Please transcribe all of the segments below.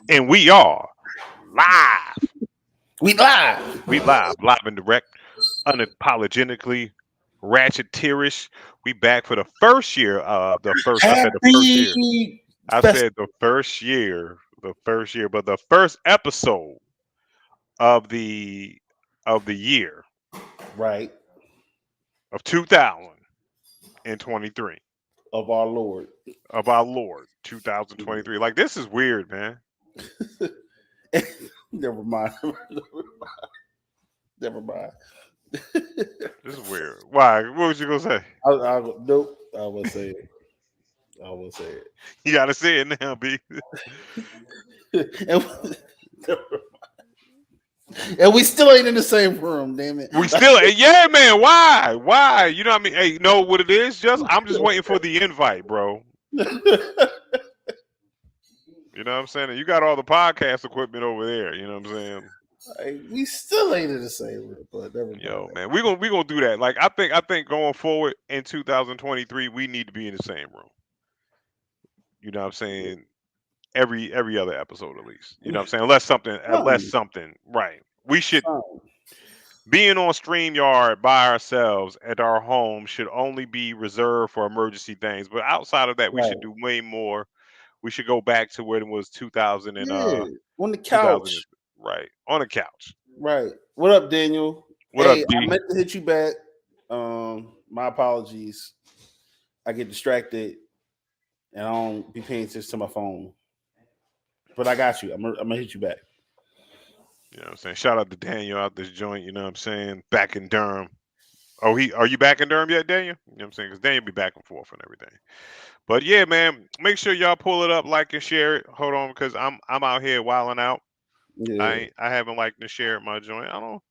And we are live. We live. We live and direct, unapologetically ratcheteerish. We back for the first year. The first. I said the first year. Happy I fest. said the first year. The first year, but the first episode of the year Right. of 2023 Of our Lord. of our Lord 2023. Like this is weird, man. Never mind. Never mind. This is weird. Why? What was you gonna say? Nope. I will say it. I will say You gotta say it now, B. it. And we still ain't in the same room, damn it. We still, yeah, man. Why? Why? You know what I mean? Hey, you know what it is? I'm just waiting for the invite, bro. You know what I'm saying? You got all the podcast equipment over there. You know what I'm saying? We still ain't in the same room, but never mind. Yo, man, we gonna do that. Like I think going forward in 2023, we need to be in the same room. You know what I'm saying? Every other episode at least. You know what I'm saying? Unless something, right? We should being on StreamYard by ourselves at our home should only be reserved for emergency things. But outside of that, we should do way more. We should go back to where it was 2000 and Yeah, on the 2000 couch. right on the couch. Right. What up, Daniel? What up, Hey, D? I meant to hit you back. My apologies. I get distracted and I don't be paying attention to my phone. But I got you. I'm gonna hit you back. You know what I'm saying? Shout out to Daniel out this joint. You know what I'm saying? Back in Durham. Oh, are you back in Durham yet, Daniel? You know what I'm saying? Because Daniel be back and forth and everything. But yeah, man, make sure y'all pull it up, like and share it. Hold on, because I'm out here wilding out. Yeah. I haven't liked and shared my joint. I don't.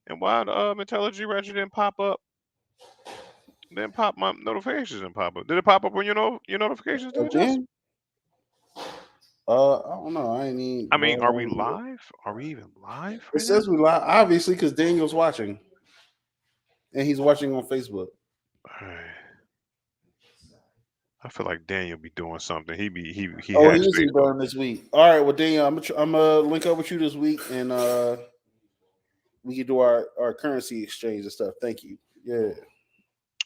And why the Intelligent Ratchet didn't pop up? Didn't pop my notifications didn't pop up. Did it pop up on your notifications? Did it just? Again? I don't know. I ain't even. I mean, are we live? Are we even live It right now? says we live, obviously, because Daniel's watching, and he's watching on Facebook. Alright. I feel like Daniel be doing something. He Oh, has he is Facebook. done this week. All right, well, Daniel, I'm gonna link up with you this week, and we can do our currency exchange and stuff. Thank you. Yeah.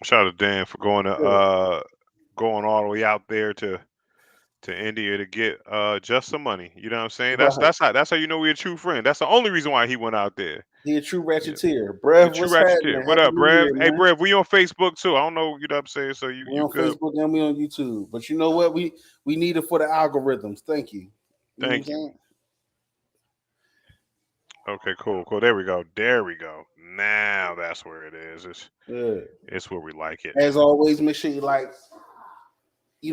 Shout out to Dan for going all the way out there to India to get just some money. You know what I'm saying? Right. That's how you know we're a true friend. That's the only reason why he went out there. He a true Yeah. ratcheteer. The Brev, true what's ratcheteer. happening? What Happy up, New Brev? Year, Hey, man. Brev, we on Facebook too. I don't know, you know what I'm saying? So We you on good. Facebook and we on YouTube. But you know what? We need it for the algorithms. Thank you. Thank you. Okay, cool. There we go. There we go. Now that's where it is. It's where we like it. As always, make sure you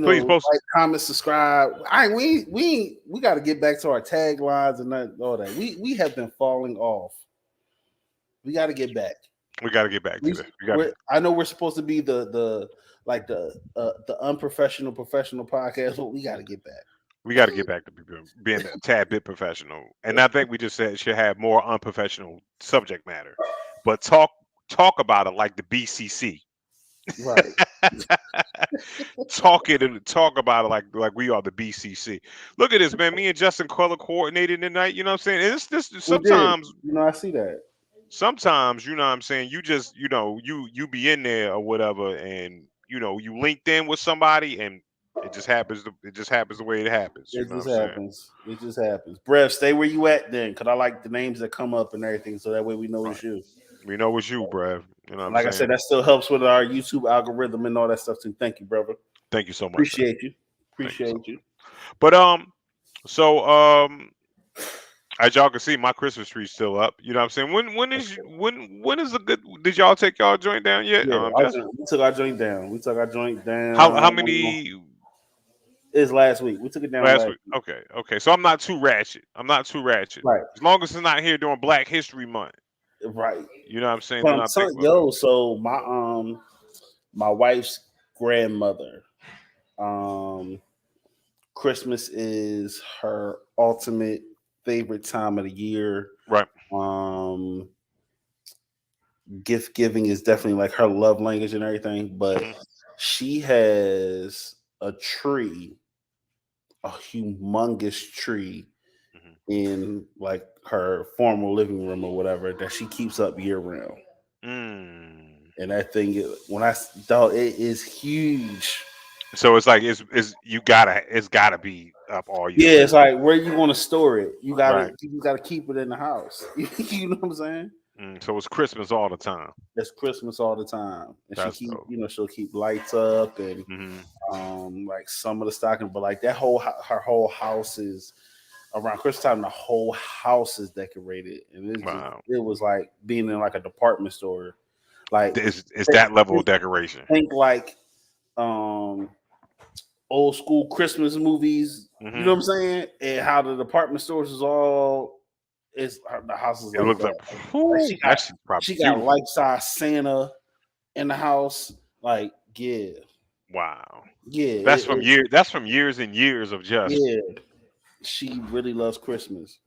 Please post. like, comment, subscribe. We got to get back to our taglines and all that. We have been falling off. We got to get back. We got to get back to this. I know we're supposed to be the unprofessional professional podcast, but we got to get back. We got to get back to being a tad bit professional, and I think we just should have more unprofessional subject matter, but talk about it like the BCC. Right. Talk about it like we are the BCC. Look at this, man. Me and Justin color coordinated tonight. You know what I'm saying? And it's this sometimes. I see that. Sometimes, you know what I'm saying. You just, you be in there or whatever, and you linked in with somebody, and it just happens. It just happens the way it happens. You It know what just I'm saying? happens. It just happens. Brev, stay where you at then, because I like the names that come up and everything, so that way we know it's you. We know it's you, Brev. You know what like I'm I said, saying? that still helps with our YouTube algorithm and all that stuff too. Thank you, brother. Thank you so much. Appreciate you. Appreciate you. But as y'all can see, my Christmas tree's still up. You know what I'm saying? When is the good? Did y'all take y'all joint down yet? Yeah, we took our joint down. How many? It's last week. We took it down last week. Okay. So I'm not too ratchet. Right. As long as it's not here during Black History Month. Right. You know what I'm saying? So my wife's grandmother, Christmas is her ultimate favorite time of the year. Right. Gift giving is definitely like her love language and everything, but she has a tree, a humongous tree in like her formal living room or whatever that she keeps up year round. And that thing, when I thought it is huge. So it's like it's gotta be up all year Yeah, it's round. like where you want to store it. You Right. gotta keep it in the house. You know what I'm saying? So it's Christmas all the time. It's Christmas all the time, and That's dope. she'll keep lights up and like some of the stocking, but like her whole house is around Christmas time. The whole house is decorated, and it was like being in like a department store. Like it's that level of decoration. Think like old school Christmas movies. You know what I'm saying? And how the department stores is all. The house is. It looks like she got life size Santa in the house. Like, yeah. Wow. Yeah. That's from years and years of just. Yeah. She really loves Christmas.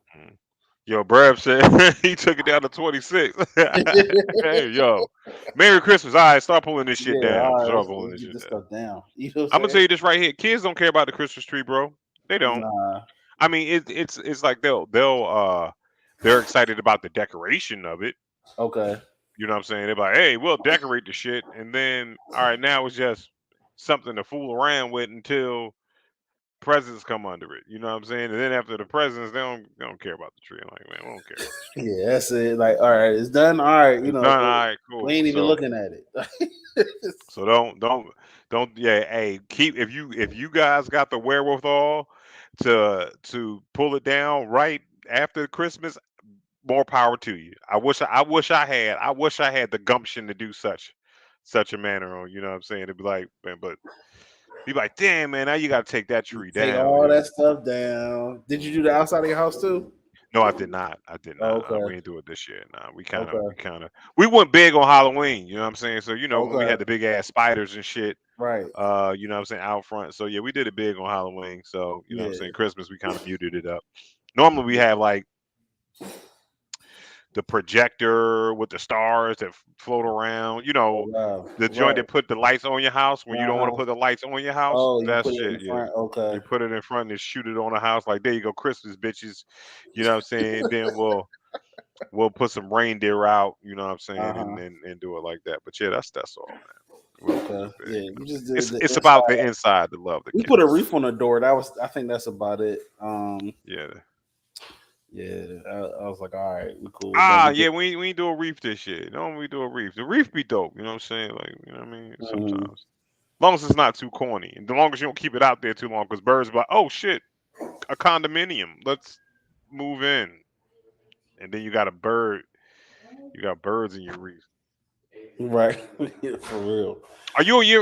Yo, Brad said he took it down to 26. Hey, yo, Merry Christmas. All right, start pulling this shit down. Right, start pulling this shit stuff down. You know I'm gonna tell you this right here. Kids don't care about the Christmas tree, bro. They don't. Nah. I mean, it's like they're excited about the decoration of it. Okay. You know what I'm saying? They're like, hey, we'll decorate the shit, and then all right, now it's just something to fool around with until presents come under it. You know what I'm saying? And then after the presents, they don't care about the tree. I'm like, man, we don't care. Yeah, that's it. Like, all right, it's done. All right, it's done. All right, cool. We ain't even looking at it. So don't. Yeah, hey, if you guys got the wherewithal to pull it down right after Christmas, more power to you. I wish I had the gumption to do such a manner on. You know what I'm saying? It'd be like, man, but. Be like, damn, man, now you got to take that tree down. Take all that stuff down. Did you do the outside of your house too? No, I did not. Okay. We didn't do it this year. Nah, we went big on Halloween. You know what I'm saying? So, when we had the big ass spiders and shit. Right. You know what I'm saying? Out front. So, yeah, we did it big on Halloween. So, you know what I'm saying? Christmas, we kind of muted it up. Normally, we have like the projector with the stars that float around, the joint that put the lights on your house when you don't want to put the lights on your house. Oh, that shit, yeah. Okay. You put it in front and shoot it on the house. Like, there you go, Christmas, bitches. You know what I'm saying? Then we'll put some reindeer out, you know what I'm saying, and do it like that. But yeah, that's all, man. Okay. Yeah, you just did it's about the inside, the love. We put a wreath on the door. I think that's about it. Yeah. Yeah, I was like, all right, we cool. Yeah, we ain't do a wreath this year. No, we do a wreath. The wreath be dope. You know what I'm saying? Like, you know what I mean? Sometimes, as long as it's not too corny, and the long as you don't keep it out there too long, because birds be like, oh shit, a condominium. Let's move in, and then you got a bird. You got birds in your wreath. Right, for real. Are you a year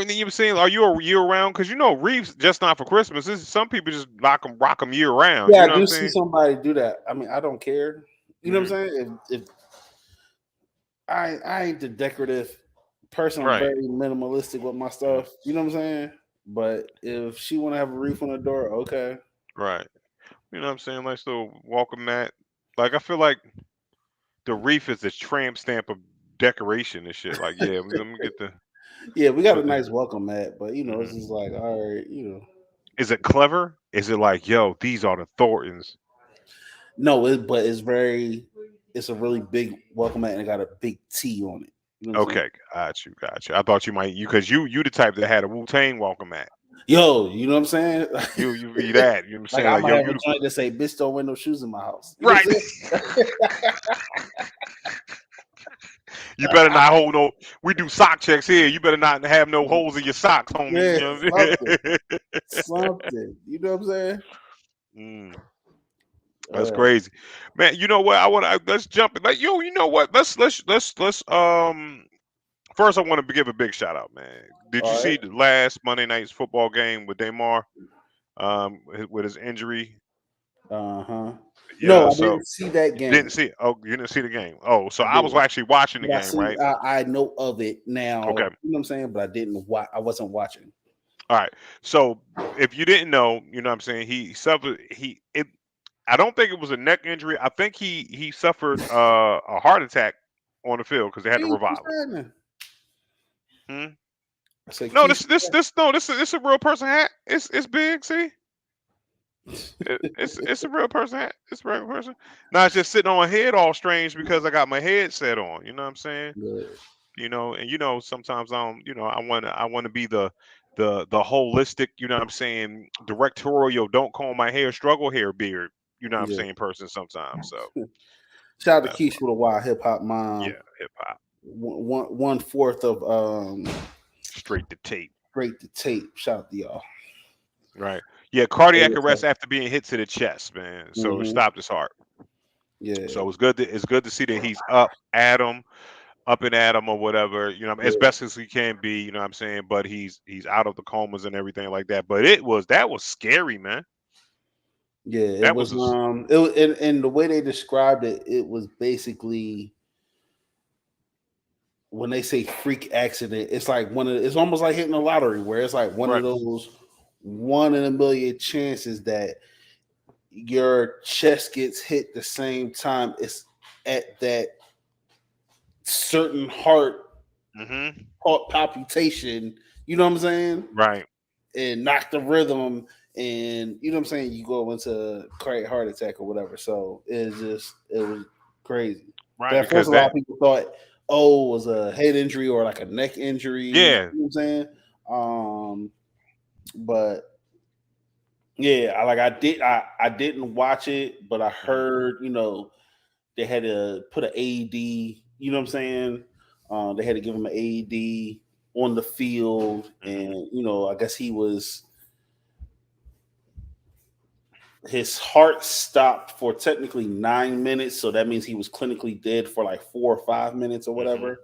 round? Because wreaths just not for Christmas. Some people just rock them year round. Yeah, you know I do see somebody do that. I mean, I don't care. You know what I'm saying? If I ain't the decorative person, I'm very minimalistic with my stuff. You know what I'm saying? But if she want to have a wreath on the door, okay. Right. You know what I'm saying? Like, so welcome mat. Like, I feel like the wreath is a tramp stamp of decoration and shit. Like, yeah, let me get the. Yeah, we got a nice welcome mat, but it's just like, all right, Is it clever? Is it like, yo, these are the Thorntons? No, but it's a really big welcome mat and it got a big T on it. You know okay, got you. I thought you might because you the type that had a Wu-Tang welcome mat. Yo, you know what I'm saying? you be that. You know what I'm saying? I might have a joint to say, bitch, don't wear no shoes in my house. You right. You better not hold no. We do sock checks here. You better not have no holes in your socks, homie. Yeah, you know what I'm saying? Something. You know what I'm saying? That's crazy, man. You know what? Let's jump in. Like, yo, you know what? Let's. First, I want to give a big shout out, man. Did you see the last Monday night's football game with Damar, with his injury? Yeah, no, I didn't see that game. Didn't see it. Oh, you didn't see the game. Oh, so I was actually watching the game, right? I know of it now. Okay. You know what I'm saying? But I wasn't watching. All right. So if you didn't know, you know what I'm saying, he suffered I don't think it was a neck injury. I think he suffered a heart attack on the field because they had to revive him. No, this is a real person hat. It's big, see? It's a real person. It's a real person. Now it's just sitting on my head all strange because I got my headset on. You know what I'm saying? Yeah. And sometimes I don't. I want to be the holistic. You know what I'm saying? Directorial. Don't comb my hair. Struggle hair beard. You know what I'm Yeah. saying? Person sometimes. So Shout out to that's Keish with a wild hip hop mom. yeah, hip hop. 1/4 of Straight to tape. Straight to tape. Shout out to y'all. Right. Yeah. Cardiac arrest after being hit to the chest, man. So it stopped his heart. Yeah. So it's good to see that he's up and at him or whatever, as best as he can be, you know what I'm saying? But he's out of the comas and everything like that. But that was scary, man. Yeah, it was and the way they described it, it was basically when they say freak accident, it's like it's almost like hitting a lottery where it's like one of those 1 in a million chances that your chest gets hit the same time it's at that certain heart palpitation, you know what I'm saying? Right. And knock the rhythm, and you know what I'm saying, you go into cardiac heart attack or whatever. So it was crazy. Right. At first, a lot of people thought, it was a head injury or like a neck injury. Yeah. You know what I'm saying? But yeah, I didn't watch it, but I heard, they had to put an AED, you know what I'm saying? They had to give him an AED on the field, and I guess his heart stopped for technically 9 minutes, so that means he was clinically dead for like 4 or 5 minutes or whatever.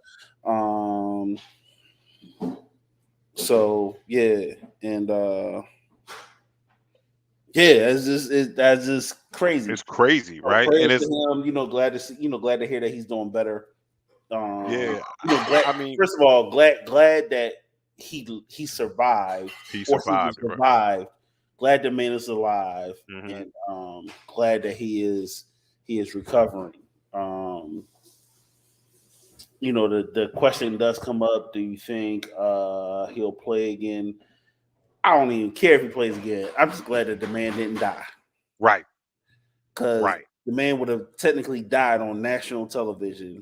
So yeah, and that's just crazy. It's crazy, right? And it's him, glad to see, glad to hear that he's doing better. Yeah, first of all, glad that he survived. He survived. Right. Glad the man is alive, and glad that he is recovering. The question does come up: do you think he'll play again? I don't even care if he plays again. I'm just glad that the man didn't die. Right. Because the man would have technically died on national television.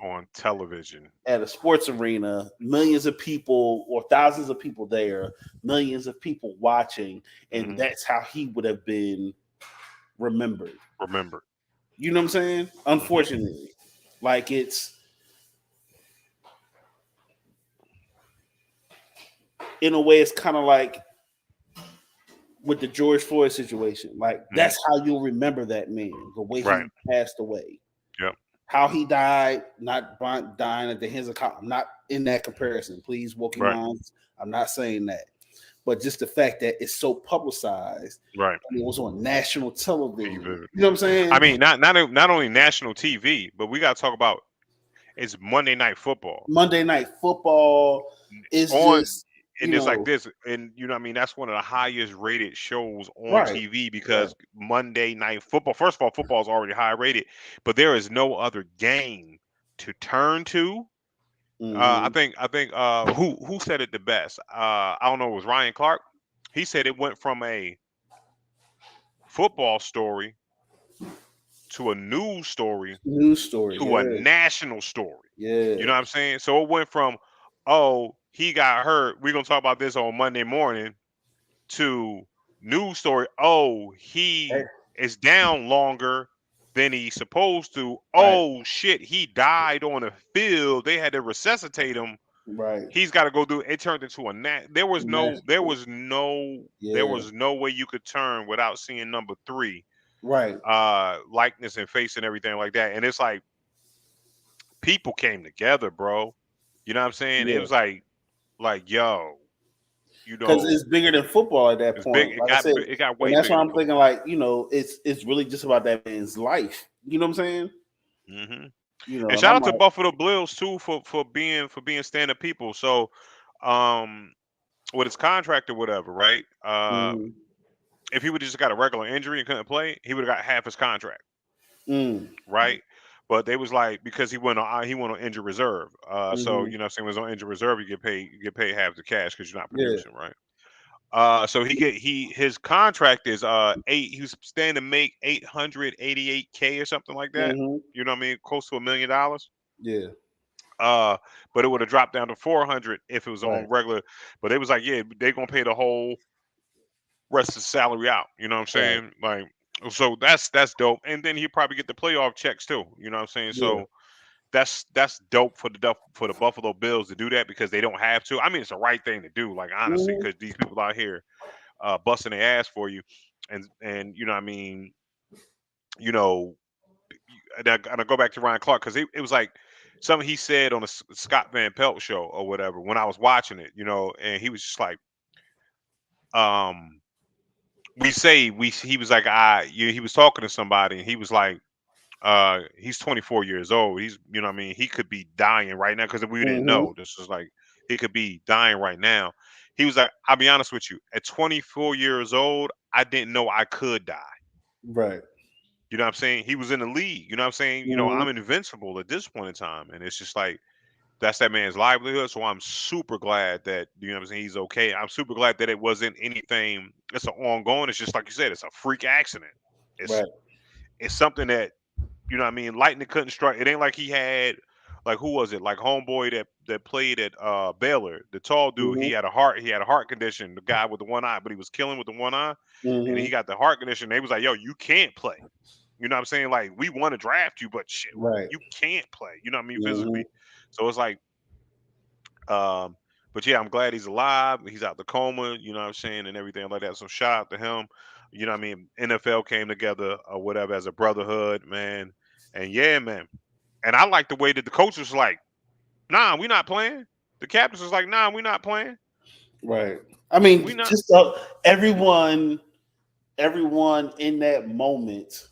At a sports arena, millions of people or thousands of people there, millions of people watching, and that's how he would have been remembered. You know what I'm saying? Unfortunately. Like it's in a way, it's kind of like with the George Floyd situation. Like that's how you'll remember that man, the way he passed away. Yep. How he died, not dying at the hands of cops. I'm not in that comparison. Please, woke your minds. I'm not saying that. But just the fact that it's so publicized. Right. It was on national television. You know what I'm saying? I mean, not only national TV, but we got to talk about it's Monday Night Football. Monday Night Football is just... And it's like this, and that's one of the highest rated shows on TV because Monday Night Football. First of all, football is already high rated, but there is no other game to turn to. I think who said it the best? I don't know. It was Ryan Clark. He said it went from a football story to a news story to a national story. Yeah, you know what I'm saying? So it went from he got hurt. We're gonna talk about this on Monday morning. To news story. He is down longer than he's supposed to. Shit, he died on the field. They had to resuscitate him. Right. He's got to go through. It turned into there was no way you could turn without seeing number 3. Right. Likeness and face and everything like that. And it's like people came together, bro. You know what I'm saying? It was like yo, because it's bigger than football at that point. It got way. And that's why I'm thinking, like, it's really just about that man's life. You know what I'm saying? And shout out to Buffalo Bills too for being stand-up people. So, with his contract or whatever, right? If he would have just got a regular injury and couldn't play, he would have got half his contract, right? But they was like, because he went on injured reserve. So saying, was on injured reserve, you get paid half the cash because you're not producing, right? So his contract is he was standing to make $888K or something like that. Mm-hmm. You know what I mean? Close to $1 million. Yeah. But it would have dropped down to 400 if it was on Right. regular. But they was like, yeah, they're gonna pay the whole rest of the salary out. You know what I'm saying? Like, so that's dope. And then he probably get the playoff checks too. You know what I'm saying? Yeah. So that's dope for the Buffalo Bills to do that because they don't have to. I mean, it's the right thing to do. Like honestly, Mhm. because these people out here busting their ass for you, and you know what I mean, you know, and I go back to Ryan Clark because it was like something he said on a Scott Van Pelt show or whatever when I was watching it, you know, and he was just like, um, he was like, he was talking to somebody and he was like, he's 24 years old. He's, you know what I mean, he could be dying right now because we didn't Mhm. know. This was like he could be dying right now. He was like, I'll be honest with you, at 24 years old, I didn't know I could die. Right. You know what I'm saying? He was in the league. You know what I'm saying? You know, Mhm. I'm invincible at this point in time. And it's just like that's that man's livelihood. So I'm super glad that, you know what I'm saying, he's okay. I'm super glad that it wasn't anything that's an ongoing. It's just like you said, it's a freak accident. It's Right. it's something that, you know what I mean, lightning couldn't strike. It ain't like he had like who was it? Like homeboy that played at Baylor, the tall dude, Mhm. he had a heart condition, the guy with the one eye, but he was killing with the one eye, and he Mhm. got the heart condition. They was like, yo, you can't play. You know what I'm saying? Like, we want to draft you, but shit, Right. you can't play. You know what I mean? Mhm. Physically. So it's like, um, but yeah, I'm glad he's alive. He's out the coma, you know what I'm saying, and everything like that. So shout out to him. You know what I mean? NFL came together or whatever as a brotherhood, man. And yeah, man. And I like the way that the coach was like, nah, we not playing. The captains was like, nah, we not playing. Right. I mean, We not. just everyone in that moment,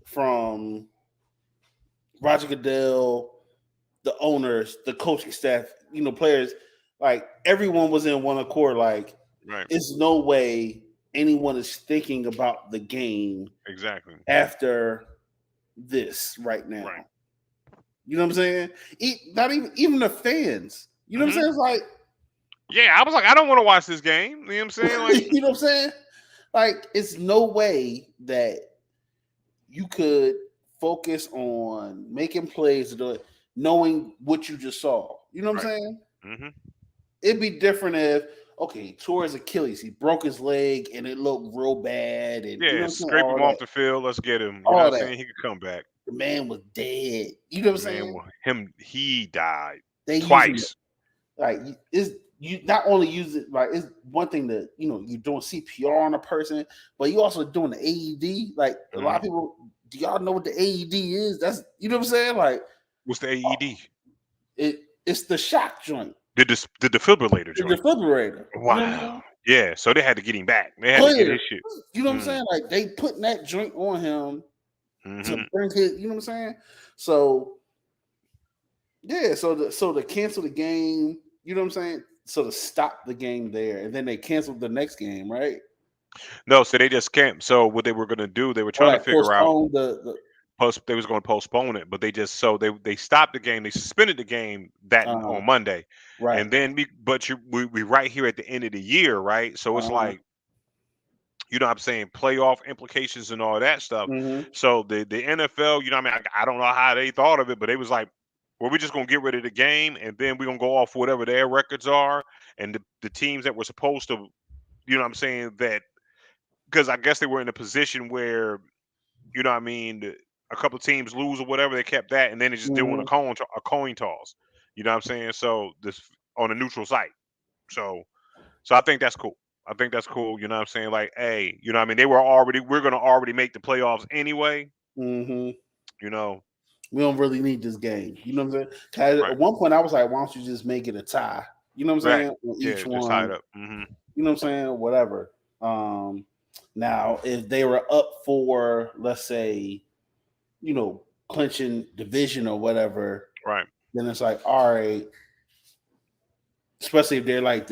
from Roger Goodell, the owners, the coaching staff, players, like everyone was in one accord. Like, Right. there's no way anyone is thinking about the game Exactly. after this right now. Right. You know what I'm saying? Not even the fans. You know what I'm Mhm. saying? It's like, Yeah, I was like, I don't want to watch this game. You know what I'm saying? Like, you know what I'm saying? Like, it's no way that you could focus on making plays, knowing what you just saw. You know what I'm right. saying? Mm-hmm. It'd be different if, okay, tore his Achilles, he broke his leg, and it looked real bad, and you know Yeah, what I'm saying? scrape him off the field. Let's get him. You know what All I'm that. saying? He could come back. The man was dead. You know what I'm Man, saying? he died They using twice. like is you not only use it, like, it's one thing that you're doing CPR on a person, but you also doing the AED. Like, a lot of people, do y'all know what the AED is? That's, you know what I'm saying? Like, What's the AED? it's the shock joint, The defibrillator the joint. defibrillator. You know what I'm Wow. saying? Yeah, so they had to get him back. They had to get Clear. his shit. You know what I'm saying? Like, they putting that joint on him to Mm-hmm. bring his, you know what I'm saying? So yeah, so to cancel the game, you know what I'm saying? So to stop the game there, and then they canceled the next game, right? No, so they just can't. So what they were gonna do, they were Or trying to like figure out postpone the they was going to postpone it, but they just they stopped the game. They suspended the game that on Monday, right. and then we right here at the end of the year, right? So it's like, you know what I'm saying, playoff implications and all that stuff. Mm-hmm. So the NFL, you know what I mean, I don't know how they thought of it, but it was like, well, we're just gonna get rid of the game, and then we're gonna go off whatever their records are, and the teams that were supposed to, you know what I'm saying, that because I guess they were in a position where, you know what I mean, a couple of teams lose or whatever, they kept that, and then they're just doing Mm-hmm. a coin toss. You know what I'm saying? So this on a neutral site. So I think that's cool. I think that's cool. You know what I'm saying? Like, hey, you know what I mean? We're gonna already make the playoffs anyway. Mm-hmm. You know. We don't really need this game. You know what I'm saying? Right. At one point, I was like, why don't you just make it a tie? You know what I'm Right. saying? On Yeah, each just tie it one. up. Mm-hmm. You know what I'm saying? Whatever. Now, if they were up for, let's say, clinching division or whatever, Right. then it's like, all right. Especially if they're like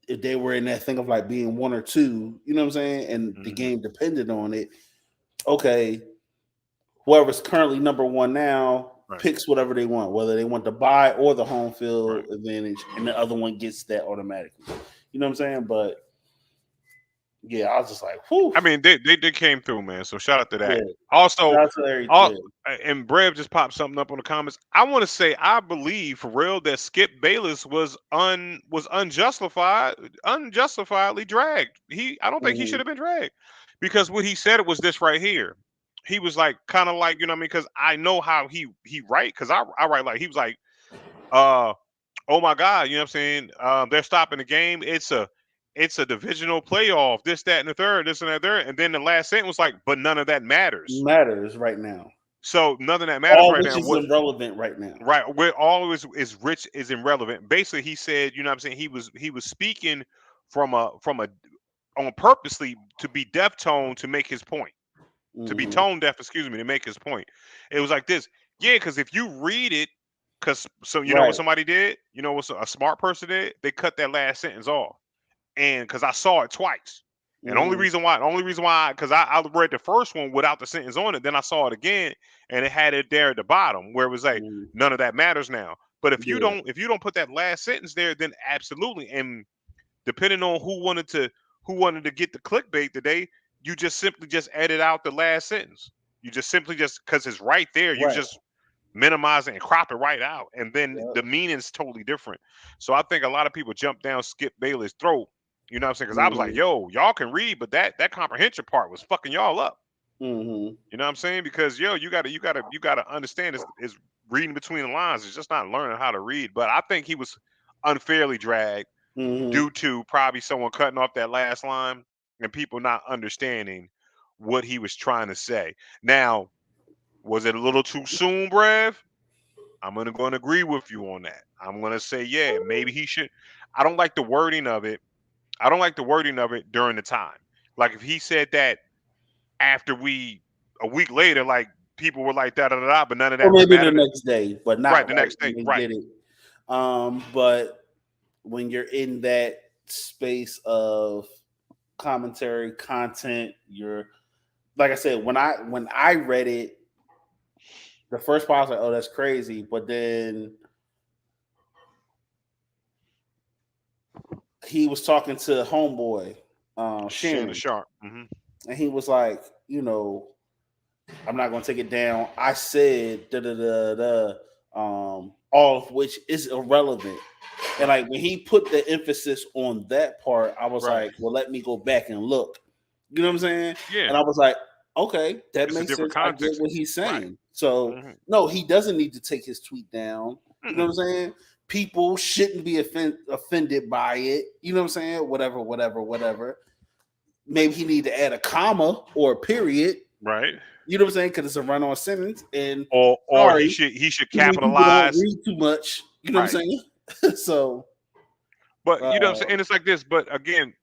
if they were in that thing of like being 1 or 2, you know what I'm saying, and the game depended on it. Okay, whoever's currently number 1 now picks whatever they want, whether they want the bye or the home field advantage, and the other one gets that automatically. You know what I'm saying? But yeah, I was just like, whew. I mean, they came through, man. So shout out to that. Yeah. Also, all, and Brev just popped something up on the comments. I want to say I believe for real that Skip Bayless was unjustifiably dragged. I don't think he should have been dragged because what he said was this right here. He was like kind of like, you know what I mean? Because I know how he write, because I write like he was like, oh my God, you know what I'm saying? They're stopping the game. It's a divisional playoff, this, that, and the third, this and that third. And then the last sentence was like, but none of that matters. Matters right now. So none of that matters all right which now. Is irrelevant right now. Right. Where all is rich is irrelevant. Basically, he said, you know what I'm saying? He was speaking from on purposely to be deaf tone to make his point. To be tone deaf, to make his point. It was like this. Yeah, because if you read it, you know what somebody did? You know what a smart person did? They cut that last sentence off. And because I saw it twice. And only reason why, because I read the first one without the sentence on it, then I saw it again, and it had it there at the bottom where it was like, none of that matters now. But if you don't put that last sentence there, then absolutely. And depending on who wanted to get the clickbait today, you just simply just edit out the last sentence. You just simply because it's right there, you just minimize it and crop it right out, and then the meaning's totally different. So I think a lot of people jump down Skip Bayless' throat. You know what I'm saying? Because I was like, yo, y'all can read, but that comprehension part was fucking y'all up. You know what I'm saying? Because you gotta understand is reading between the lines. It's just not learning how to read. But I think he was unfairly dragged due to probably someone cutting off that last line and people not understanding what he was trying to say. Now, was it a little too soon, Brev? I'm going to agree with you on that. I'm going to say, yeah, maybe he should. I don't like the wording of it. I don't like the wording of it during the time. Like if he said that after a week later, like people were like da da da, but none of that. Or maybe the next day, but not right the next day. Right. Did it. But when you're in that space of commentary content, you're like I said, when I read it, the first part I was like, oh, that's crazy. But then he was talking to homeboy, Shannon Sharp. And he was like, you know, I'm not going to take it down. I said, all of which is irrelevant. And like when he put the emphasis on that part, I was like, well, let me go back and look. You know what I'm saying? Yeah. And I was like, okay, that makes sense. Context. I get what he's saying. Right. So no, he doesn't need to take his tweet down. You know what I'm saying? People shouldn't be offended by it. You know what I'm saying? Whatever. Maybe he need to add a comma or a period. Right. You know what I'm saying? Because it's a run-on sentence, and or he should capitalize. Don't read too much. You know what I'm saying? So, but you know what I'm saying? And it's like this. But again,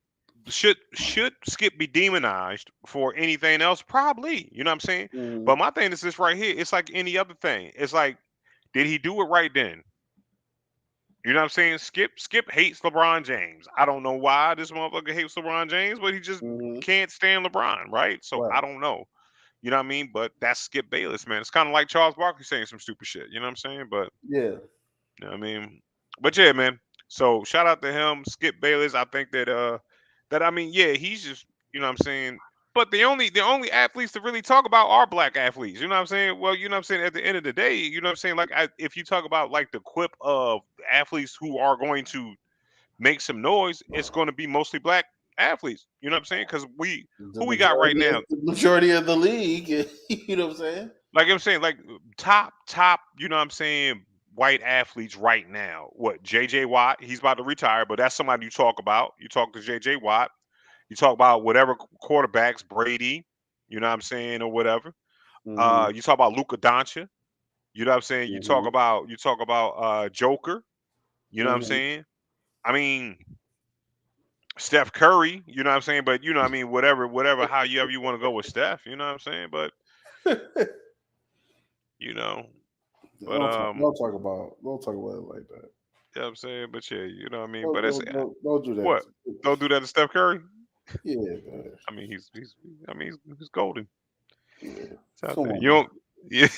should Skip be demonized for anything else? Probably. You know what I'm saying? But my thing is this right here. It's like any other thing. It's like, did he do it right then? You know what I'm saying? Skip hates LeBron James. I don't know why this motherfucker hates LeBron James, but he just can't stand LeBron, right? So I don't know. You know what I mean? But that's Skip Bayless, man. It's kind of like Charles Barkley saying some stupid shit. You know what I'm saying? But yeah. You know what I mean? But yeah, man. So shout out to him, Skip Bayless. I think that I mean, yeah, he's just, you know what I'm saying? But the only athletes to really talk about are black athletes. You know what I'm saying? Well, you know what I'm saying? At the end of the day, you know what I'm saying? Like, if you talk about like the quip of athletes who are going to make some noise, it's going to be mostly black athletes. You know what I'm saying? Because who we got right now? The majority of the league. You know what I'm saying? Like I'm saying, like top. You know what I'm saying? White athletes right now. What? JJ Watt? He's about to retire, but that's somebody you talk about. You talk to JJ Watt. You talk about whatever quarterbacks, Brady, you know what I'm saying, or whatever. You talk about Luka Doncic, you know what I'm saying. You talk about Joker, you know what I'm saying. I mean, Steph Curry, you know what I'm saying. But you know what I mean, whatever, however you want to go with Steph, you know what I'm saying. But you know, but don't talk about it like that. You know what I'm saying. But yeah, you know what I mean. But don't do that. What? Don't do that to Steph Curry. Yeah, man. I mean, he's golden. Yeah. You don't. Yeah.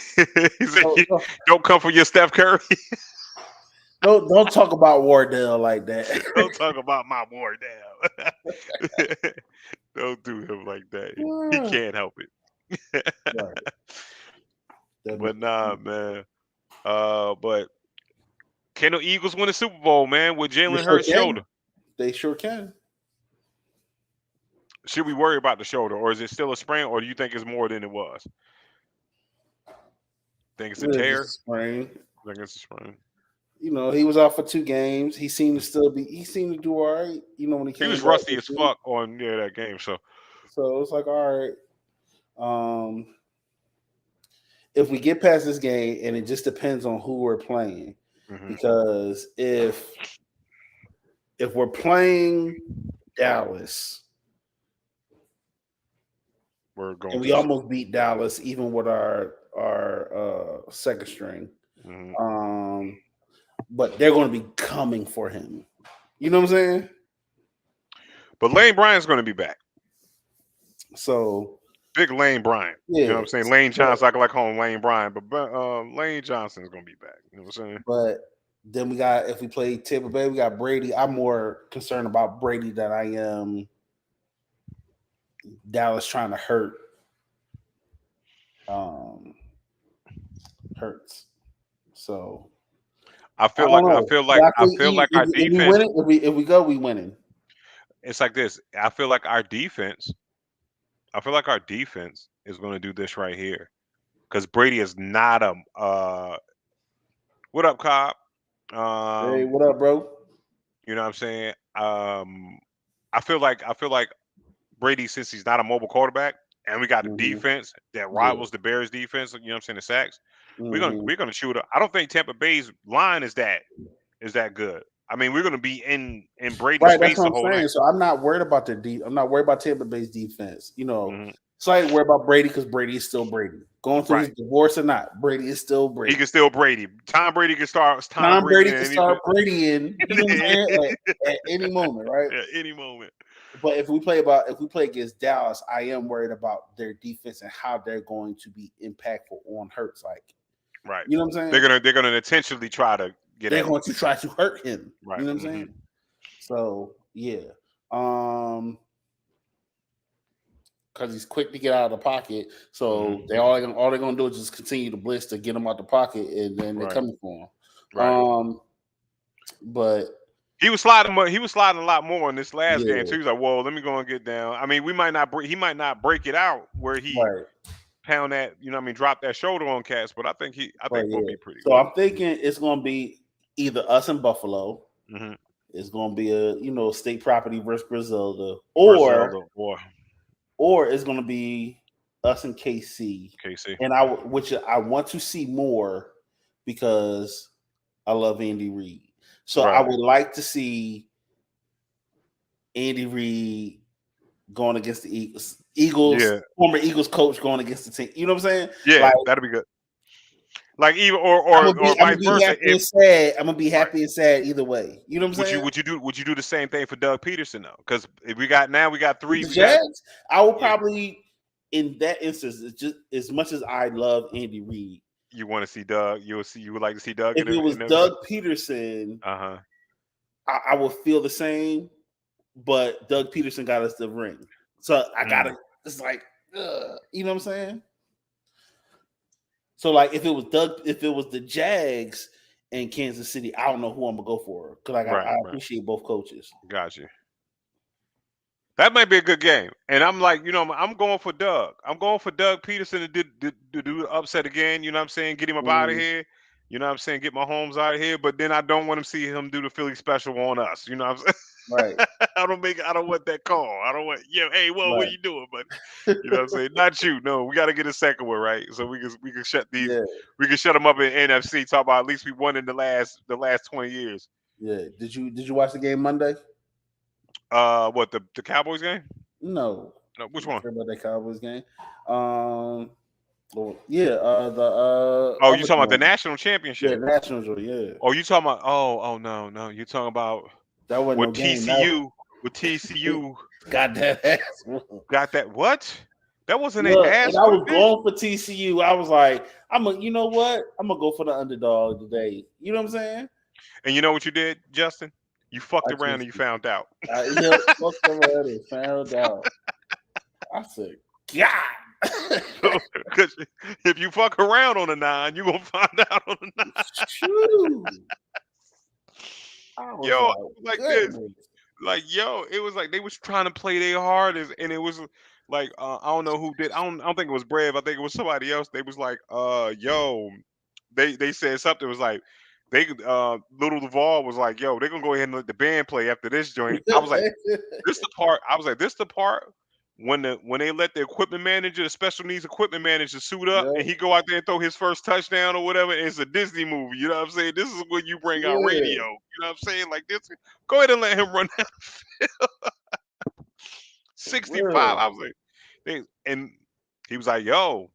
Don't come for your Steph Curry. Don't talk about Wardell like that. Don't talk about my Wardell. Don't do him like that. He can't help it. Right. But nah, man. But can the Eagles win the Super Bowl, man, with Jalen Hurts' shoulder? They sure can. Should we worry about the shoulder, or is it still a sprain, or do you think it's more than it was? Think it's a tear? Sprain. I think it's a sprain. You know, he was out for 2 games. He seemed to do all right. You know, when he came. He was rusty as fuck on that game. So it's like, all right. If we get past this game, and it just depends on who we're playing, because if we're playing Dallas, we're going. And we almost beat Dallas, even with our second string. But they're going to be coming for him. You know what I'm saying? But Lane Bryant's going to be back. So big Lane Bryant. Yeah. You know what I'm saying? Lane Johnson, I can call him Lane Bryant, but Lane Johnson is going to be back. You know what I'm saying? But then if we play Tampa Bay, we got Brady. I'm more concerned about Brady than I am Dallas trying to hurt Hurts. So I feel like our defense. If we go, we winning. It's like this. I feel like our defense is going to do this right here, because Brady is not a. What up, Cobb? Hey, what up, bro? You know what I'm saying? I feel like Brady, since he's not a mobile quarterback, and we got a defense that rivals the Bears defense, you know what I'm saying, the sacks. We're gonna shoot up. I don't think Tampa Bay's line is that good. I mean, we're gonna be in Brady's face the whole night. So I'm not worried about I'm not worried about Tampa Bay's defense. You know, so I ain't worried about Brady, because Brady is still Brady. Going through his divorce or not, Brady is still Brady. He can still Brady. Tom Brady can start. Tom Brady can start Bradying at any moment, right? At any moment. But if we play against Dallas, I am worried about their defense and how they're going to be impactful on Hurts. Like, right? You know what I'm saying? They're gonna intentionally try to get. They're going to try to hurt him. Right. You know what I'm saying? So yeah, because he's quick to get out of the pocket. So all they're gonna do is just continue to blitz to get him out the pocket, and then they're coming for him. Right. But he was sliding a lot more in this last game too. He's like, "Whoa, let me go and get down." I mean, he might not break it out where he pound that, you know what I mean, drop that shoulder on cats, but I think we'll be pretty good. So I'm thinking it's gonna be either us and Buffalo. It's gonna be a state property versus Griselda, or it's gonna be us and KC. And which I want to see more, because I love Andy Reid. So I would like to see Andy Reid going against the Eagles. Former Eagles coach going against the team. You know what I'm saying? Yeah, that'd be good. Like either or vice versa. I'm gonna be happy and sad either way. You know what I'm saying? Would you do the same thing for Doug Peterson though? Because if we got 3 Jags, I will probably, in that instance, it's just as much as I love Andy Reid. You want to see Doug? You would like to see Doug. If it was Doug Peterson, I would feel the same. But Doug Peterson got us the ring, so I gotta. It's like, you know what I'm saying? So like, if it was the Jags and Kansas City, I don't know who I'm gonna go for, because I appreciate both coaches. Got you. That might be a good game, and I'm like, I'm going for Doug. I'm going for Doug Peterson to do the upset again. You know what I'm saying? Get him up out of here. You know what I'm saying? Get Mahomes out of here. But then I don't want to see him do the Philly special on us. You know what I'm saying? Right. I don't want that call. I don't want, hey, what are you doing? But you know what I'm saying? Not you. No, we got to get a second one, right? So we can shut these. Yeah. We can shut them up in NFC. Talk about at least we won in the last 20 years. Yeah. Did you watch the game Monday? What, the Cowboys game? No, which one? About that Cowboys game. You talking about the national championship? Yeah, national. Yeah. Oh, you talking about? Oh no. You talking about that wasn't with TCU? With TCU, got that ass. Got that what? That wasn't an ass. I was going for TCU. I was like, you know what? I'm gonna go for the underdog today. You know what I'm saying? And you know what you did, Justin? You fucked around and you found out. Yeah, fucked around and found out. I said, God. Because if you fuck around on a 9, you're gonna find out on a 9. Yo, like this. Like, yo, it was like they was trying to play their hardest, and it was like I don't know who did. I don't think it was Brave. I think it was somebody else. They was like, yo, they said something. It was like they Little Duval was like, yo, they're gonna go ahead and let the band play after this joint. I was like, this the part. I was like, this the part when they let the equipment manager, the special needs equipment manager, suit up and he go out there and throw his first touchdown or whatever. And it's a Disney movie. You know what I'm saying? This is when you bring out radio. You know what I'm saying? Like this. Go ahead and let him run down the field. 65. I was like, and he was like, yo.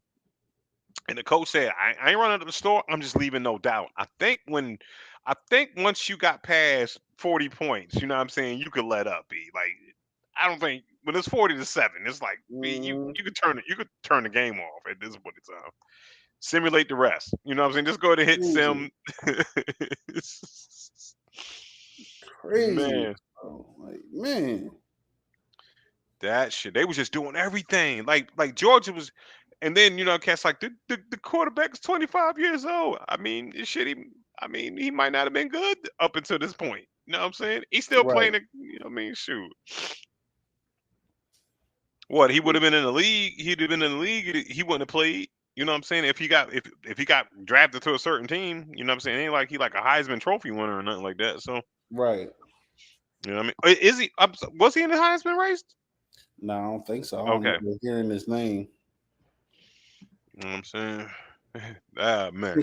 And the coach said, I ain't running to the store. I'm just leaving no doubt. I think once you got past 40 points, you know what I'm saying, you could let up be. Like, I don't think when it's 40-7, it's like you could turn the game off at this point in time. Simulate the rest. You know what I'm saying? Just go ahead and hit sim. Crazy. Man. Oh, man. That shit. They was just doing everything. Like Georgia was. And then, you know, cats like the quarterback is 25 years old. I mean, he might not have been good up until this point. You know what I'm saying? He's still playing. You know what I mean? Shoot. What, he would have been in the league? He'd have been in the league. He wouldn't have played. You know what I'm saying? If he got drafted to a certain team, you know what I'm saying? It ain't like he like a Heisman Trophy winner or nothing like that. So right. You know what I mean? Is he? Was he in the Heisman race? No, I don't think so. I don't remember hearing his name. You know what I'm saying? Man.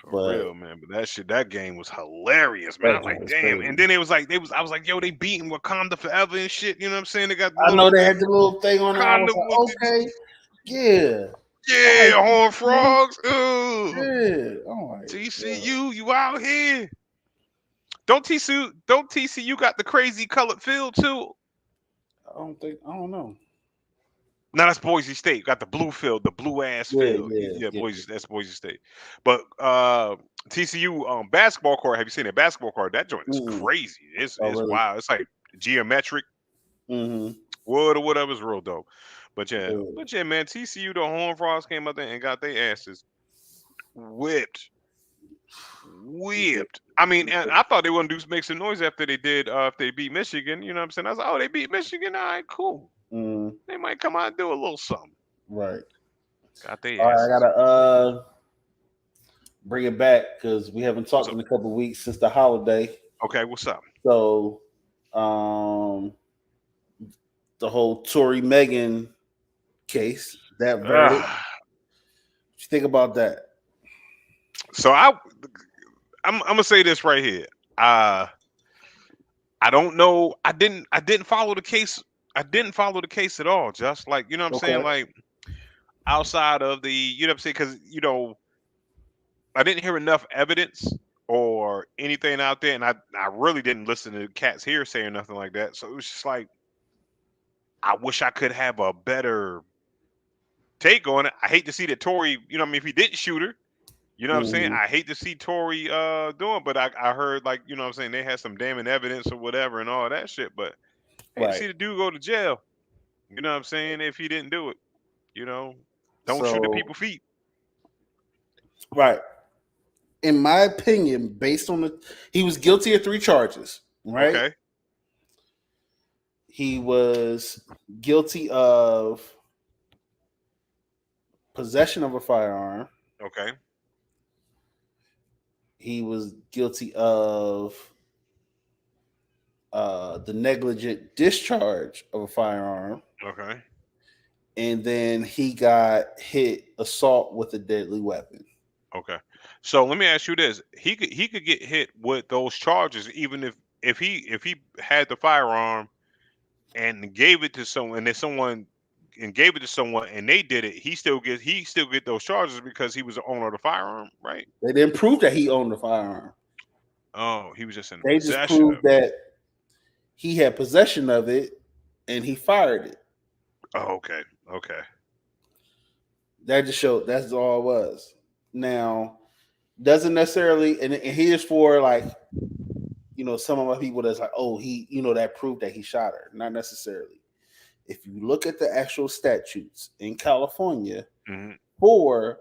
For real, man. But that game was hilarious, man. I was like, damn. Crazy. And then I was like, yo, they beating Wakanda forever and shit. You know what I'm saying? They got. I know they had the little thing on it. Okay, yeah. Yeah, Horned Frogs. Yeah. Oh my TCU, you out here? Don't TCU got the crazy colored field too? I don't know. No, that's Boise State. Got the blue field, the blue ass field. Yeah. That's Boise State. But TCU basketball court. Have you seen a basketball court? That joint is crazy. It's really? Wild. It's like geometric wood or whatever. Is real dope. But yeah, man. TCU, the Horned Frogs came out there and got their asses whipped. I mean, and I thought they wouldn't make some noise after they did. If they beat Michigan, you know what I'm saying? I was like, oh, they beat Michigan. All right, cool. They might come out and do a little something. Right. Got they All right, I gotta bring it back because we haven't talked in a couple of weeks since the holiday. Okay, what's up? So, the whole Tory Megan case, that verdict. What you think about that? So I'm gonna say this right here. I don't know. I didn't follow the case. I didn't follow the case at all. Just like, you know what I'm saying? Like outside of the, you know what I'm saying? Because, you know, I didn't hear enough evidence or anything out there, and I really didn't listen to cats hearsay or nothing like that. So it was just like, I wish I could have a better take on it. I hate to see that Tory, you know what I mean, if he didn't shoot her, you know what I'm saying? I hate to see Tory doing, but I heard, like, you know what I'm saying, they had some damning evidence or whatever and all that shit, but I hate to see the dude go to jail. You know what I'm saying? If he didn't do it, you know, don't shoot at people's feet. Right. In my opinion, based on he was guilty of 3 charges, right? Okay. He was guilty of possession of a firearm. Okay. He was guilty of the negligent discharge of a firearm. Okay. And then he got hit assault with a deadly weapon. Okay. So let me ask you this: he could get hit with those charges even if he had the firearm and gave it to someone, and they did it. He still get those charges because he was the owner of the firearm, right? They didn't prove that he owned the firearm. Oh, he was just in. They just proved that he had possession of it and he fired it. Oh, okay. Okay. That just showed that's all it was. Now, doesn't necessarily, and here's for like, you know, some of my people that's like, oh, he, you know, that proved that he shot her. Not necessarily. If you look at the actual statutes in California for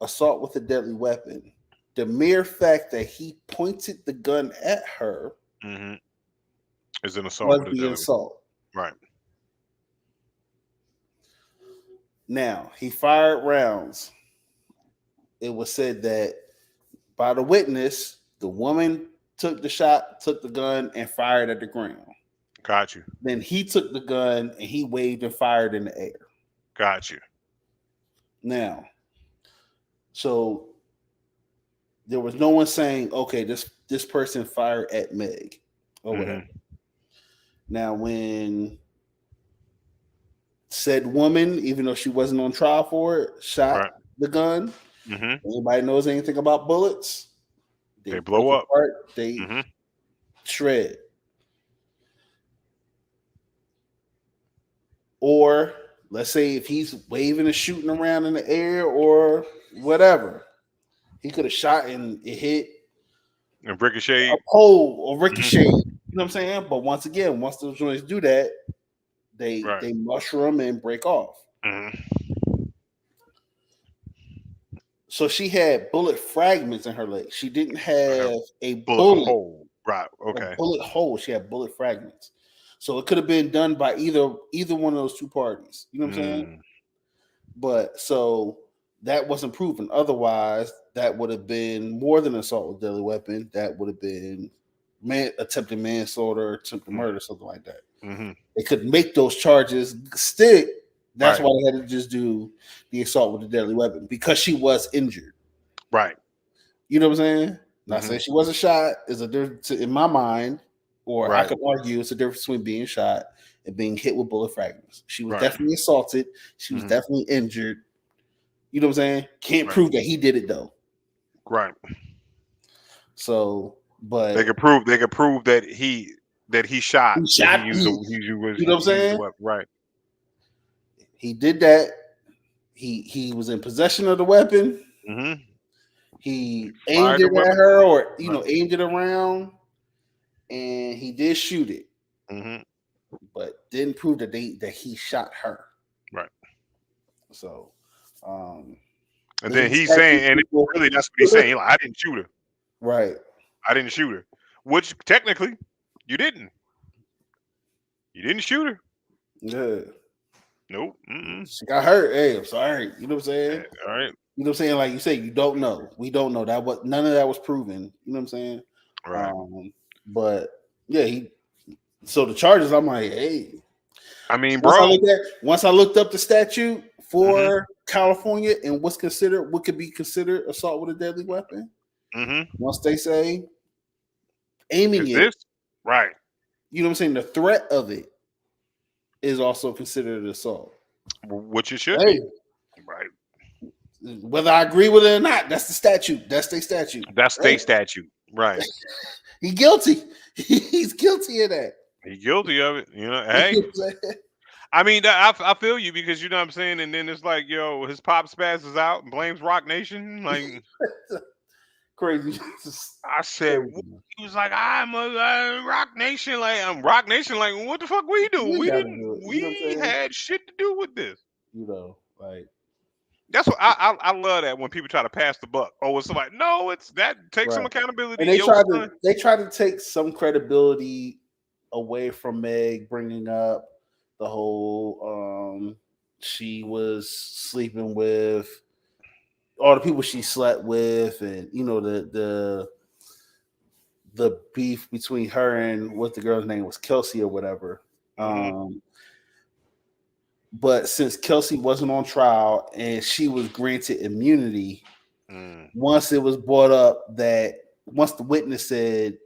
assault with a deadly weapon, the mere fact that he pointed the gun at her is an assault. Was the assault. Right. Now, he fired rounds. It was said that by the witness, the woman took the shot, took the gun, and fired at the ground. Got you. Then he took the gun and he waved and fired in the air. Got you. Now, so there was no one saying, okay, this person fired at Meg or whatever. Now, when said woman, even though she wasn't on trial for it, shot the gun, anybody knows anything about bullets? They blow up. Apart, they shred. Or let's say if he's waving and shooting around in the air or whatever, he could have shot and it hit and ricochet a pole or ricochet. You know what I'm saying? But once again, once those joints do that, they mushroom and break off. So she had bullet fragments in her leg. She didn't have a bullet hole. Right. Okay. Bullet hole. She had bullet fragments. So it could have been done by either one of those two parties. You know what I'm saying? But so that wasn't proven. Otherwise, that would have been more than assault with deadly weapon. That would have been attempted manslaughter, attempted murder, something like that. They could make those charges stick. That's why they had to just do the assault with the deadly weapon, because she was injured. Right. You know what I'm saying? Not saying she wasn't shot. Is a difference in my mind, or I could argue it's a difference between being shot and being hit with bullet fragments. She was definitely assaulted. She was definitely injured. You know what I'm saying? Can't prove that he did it though. Right. So, but they could prove that he shot. He shot. You know what I'm saying? Right. He did that. He was in possession of the weapon. He aimed it at her, or aimed it around, and he did shoot it. But didn't prove that he shot her. Right. So, and then he's saying, and really that's what he's saying. Like, I didn't shoot her. Right. I didn't shoot her. Which technically you didn't. You didn't shoot her. Yeah. Nope. She got hurt. Hey, I'm sorry. You know what I'm saying? All right. You know what I'm saying? Like you say, you don't know. We don't know. None of that was proven. You know what I'm saying? Right. But yeah, so the charges, I'm like, hey. I mean, bro. Once I looked up the statute for California and what could be considered assault with a deadly weapon. Once they say aiming it. Right. You know what I'm saying? The threat of it is also considered assault. Which it should be. Right. Whether I agree with it or not, that's the statute. That's their statute. That's their statute. Right. He's guilty. He's guilty of that. He's guilty of it. You know, hey. I mean, I feel you, because you know what I'm saying? And then it's like, yo, his pop spazzes out and blames Rock Nation. Like, crazy. I said, he was like, I'm a Rock Nation. Like, I'm Rock Nation. Like, what the fuck we do? We had shit to do with this. You know, like. That's what I love, that when people try to pass the buck. Oh, it's somebody. No, it's that. Take some accountability. And they try to take some credibility away from Meg, bringing up the whole she was sleeping with all the people she slept with, and the beef between her and what the girl's name was, Kelsey or whatever. But since Kelsey wasn't on trial and she was granted immunity, once it was brought up that once the witness said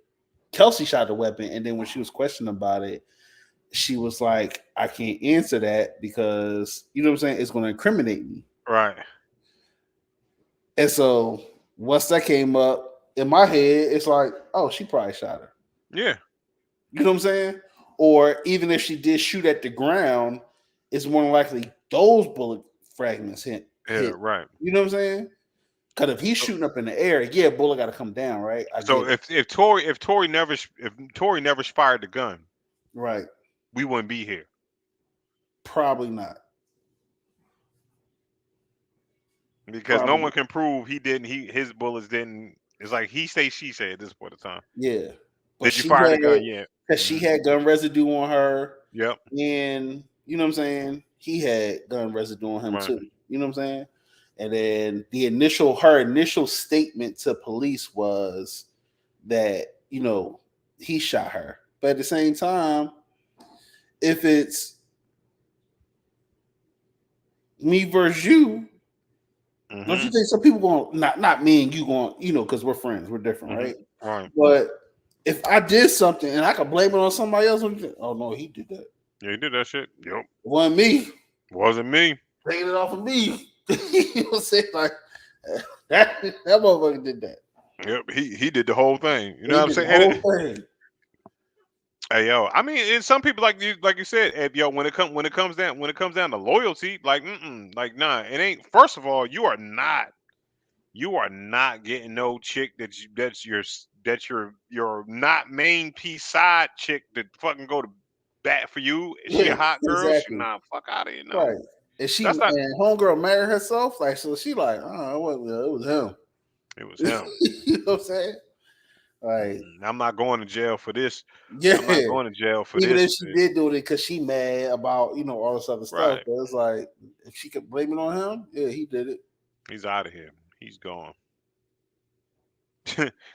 Kelsey shot the weapon, and then when she was questioned about it, she was like, I can't answer that because, you know what I'm saying, it's going to incriminate me. Right. And so once that came up in my head, it's like, oh, she probably shot her. Yeah. You know what I'm saying? Or even if she did shoot at the ground, it's more than likely those bullet fragments hit. Yeah, right. You know what I'm saying? Because if he's shooting up in the air, yeah, bullet got to come down, right? So if Tory never fired the gun, right, we wouldn't be here. Probably not. Because no one can prove he didn't. His bullets didn't. It's like he say, she say at this point in time. Yeah. But did you fire the gun? Yeah. Because she had gun residue on her. Yep. And you know what I'm saying? He had gun residue on him too. You know what I'm saying? And then her initial statement to police was that, you know, he shot her. But at the same time, if it's me versus you, don't you think some people going, not me and you going, you know, because we're friends, we're different, right? Right. But if I did something and I could blame it on somebody else, oh no, he did that. Yeah, he did that shit. Yep. It wasn't me. Wasn't me. Taking it off of me. You know what I'm saying? Like that motherfucker did that. Yep, he did the whole thing. You know what I'm saying? Hey yo, I mean, some people like you said, yo, when it comes down to loyalty, like nah, it ain't. First of all, you are not getting no chick that's your not main piece side chick that fucking go to bat for you. Is she a hot girl? Exactly. She nah, fuck out of here. No. Right. And she and homegirl married herself, like, so she like, oh, it was him. It was him. You know what I'm saying? Like, I'm not going to jail for this. Yeah, I'm not going to jail for even this. Even if she did do it because she mad about, you know, all this other stuff. But it's like, if she could blame it on him, yeah, he did it. He's out of here. He's gone.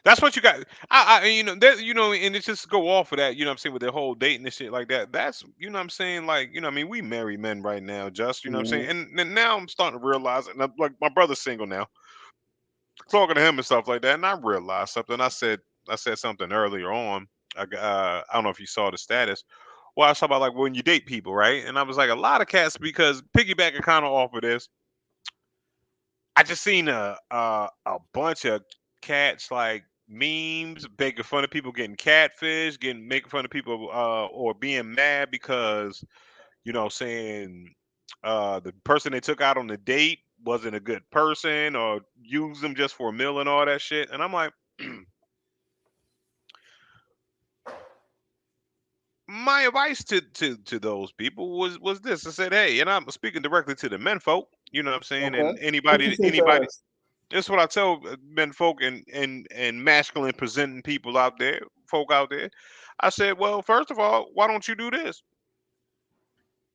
That's what you got. I you know, and it's just go off of that, you know what I'm saying, with the whole dating and shit like that. That's, you know what I'm saying, like, you know, I mean, we married men right now, just, you know what I'm saying, and now I'm starting to realize, and like my brother's single now, talking to him and stuff like that, and I realized something. I said something earlier on. I don't know if you saw the status. Well, I was talking about like when you date people, right? And I was like, a lot of cats, because piggybacking kind of off of this, I just seen a bunch of cats like memes making fun of people getting catfish, making fun of people or being mad because, you know, saying the person they took out on the date wasn't a good person or used them just for a meal and all that shit. And I'm like, my advice to those people was this. I said, hey, and I'm speaking directly to the men folk, you know what I'm saying, and anybody. That's what I tell men folk and masculine presenting people out there, folk out there. I said, well, first of all, why don't you do this?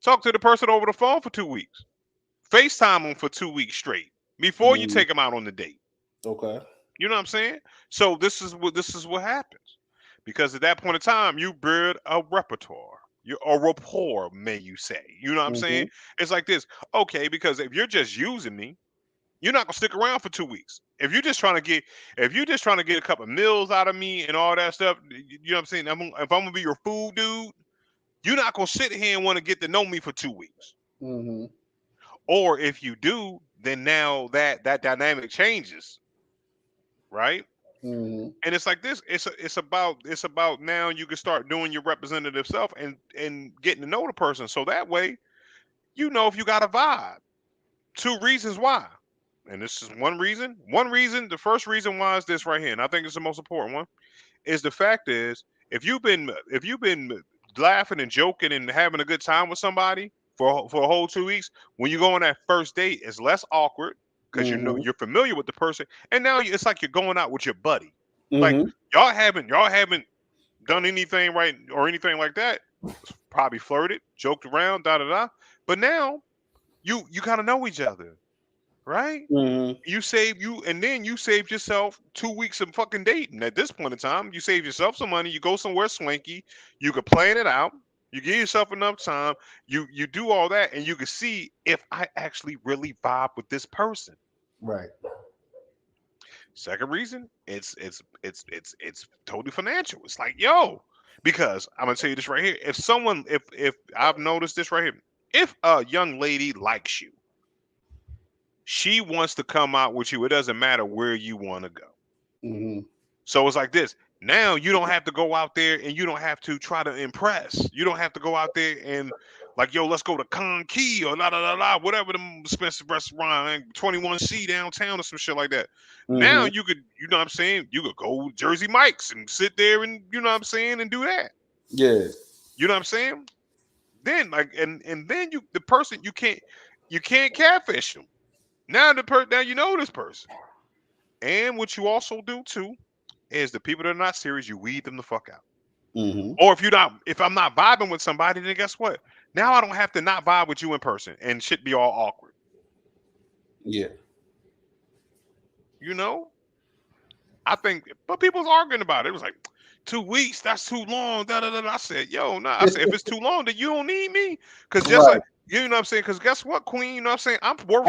Talk to the person over the phone for 2 weeks. FaceTime them for 2 weeks straight before you take them out on the date. Okay. You know what I'm saying? So this is what happens. Because at that point in time, you build a repertoire. You're a rapport, may you say. You know what I'm saying? It's like this. Okay, because if you're just using me, you're not gonna stick around for 2 weeks. If you're just trying to get a couple of meals out of me and all that stuff, you know what I'm saying? If I'm gonna be your food dude, you're not gonna sit here and want to get to know me for 2 weeks. Or if you do, then now that dynamic changes, right? And it's like this. It's about now you can start doing your representative self and getting to know the person. So that way, you know if you got a vibe. 2 reasons why. And this is one reason. The first reason why is this right here, and I think it's the most important one, is the fact is if you've been laughing and joking and having a good time with somebody for a whole 2 weeks, when you go on that first date, it's less awkward because you know you're familiar with the person, and now it's like you're going out with your buddy. Like y'all haven't done anything right or anything like that. Probably flirted, joked around, but now you kind of know each other. Right? You saved yourself 2 weeks of fucking dating. At this point in time, you save yourself some money. You go somewhere swanky. You could plan it out. You give yourself enough time. You do all that, and you can see if I actually really vibe with this person. Right. Second reason, it's totally financial. It's like, yo, because I'm gonna tell you this right here. If I've noticed this right here, if a young lady likes you, she wants to come out with you. It doesn't matter where you want to go. So it's like this. Now you don't have to go out there and you don't have to try to impress. You don't have to go out there and Like, yo, let's go to Con Key or whatever the expensive restaurant, 21C downtown or some shit like that. Now you could, you know what I'm saying? You could go to Jersey Mike's and sit there and, you know what I'm saying, and do that. Yeah. You know what I'm saying? Then like, and then the person you can't catfish them. Now now you know this person. And what you also do too is the people that are not serious, you weed them the fuck out. Or if I'm not vibing with somebody, then guess what? Now I don't have to not vibe with you in person and shit be all awkward. Yeah. You know? I think, but people's arguing about it. It was like 2 weeks, that's too long. I said, yo, nah. I said, if it's too long, then you don't need me. Because just like, you know what I'm saying? Because guess what, Queen? You know what I'm saying? I'm worth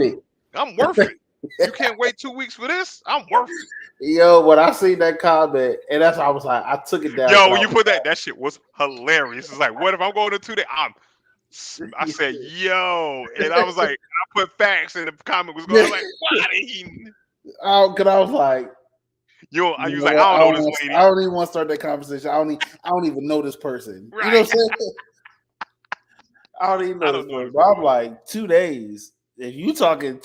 it. I'm worth it. You can't wait 2 weeks for this? I'm worth it. Yo, when I seen that comment, and that's why I was like, I took it down. Yo, when you put that shit was hilarious. It's like, what if I'm going to 2 days? I said, yo, and I was like, I put facts, and the comment was going like, why did he? Because I was like, yo, I was like, I don't know this lady. I don't even want to start that conversation. I don't even know this person. Right. You know what I'm saying? I don't even know this person. But I'm like, 2 days. If you talking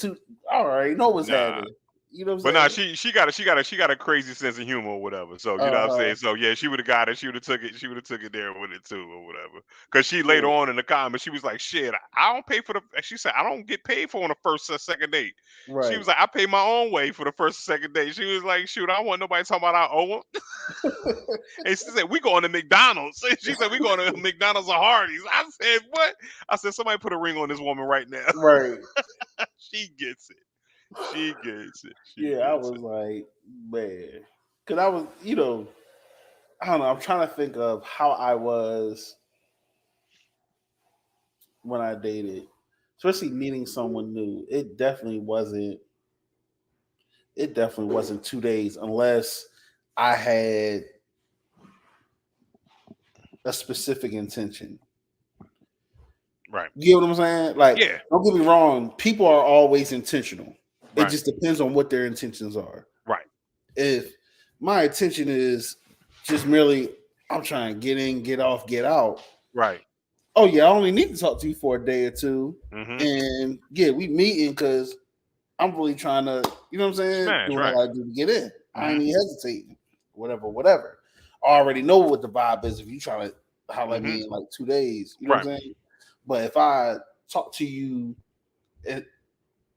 all right, know what's happening. You know what I'm saying? But she got a crazy sense of humor or whatever. So you know what I'm saying? So yeah, she would have got it. She would have took it there with it too or whatever. Because she later on in the comments, she was like, shit, I don't pay for she said, I don't get paid for on the first or second date. Right. She was like, I pay my own way for the first or second date. She was like, shoot, I don't want nobody talking about I owe them. And she said, we going to McDonald's. She said, we going to McDonald's or Hardee's. I said, what? I said, somebody put a ring on this woman right now. Right. She gets it. She gets it. I was like, man, because I was, I don't know. I'm trying to think of how I was when I dated, especially meeting someone new. It definitely wasn't 2 days unless I had a specific intention. Right. You know what I'm saying? Like, don't get me wrong. People are always intentional. It just depends on what their intentions are. Right. If my intention is just merely, I'm trying to get in, get off, get out. Right. Oh, yeah, I only need to talk to you for a day or two. And yeah, we meeting because I'm really trying to, you know what I'm saying? Do what I got to do to get in. I ain't even hesitating. Whatever. I already know what the vibe is if you try to holler at me in like 2 days. You know what I'm saying? But if I talk to you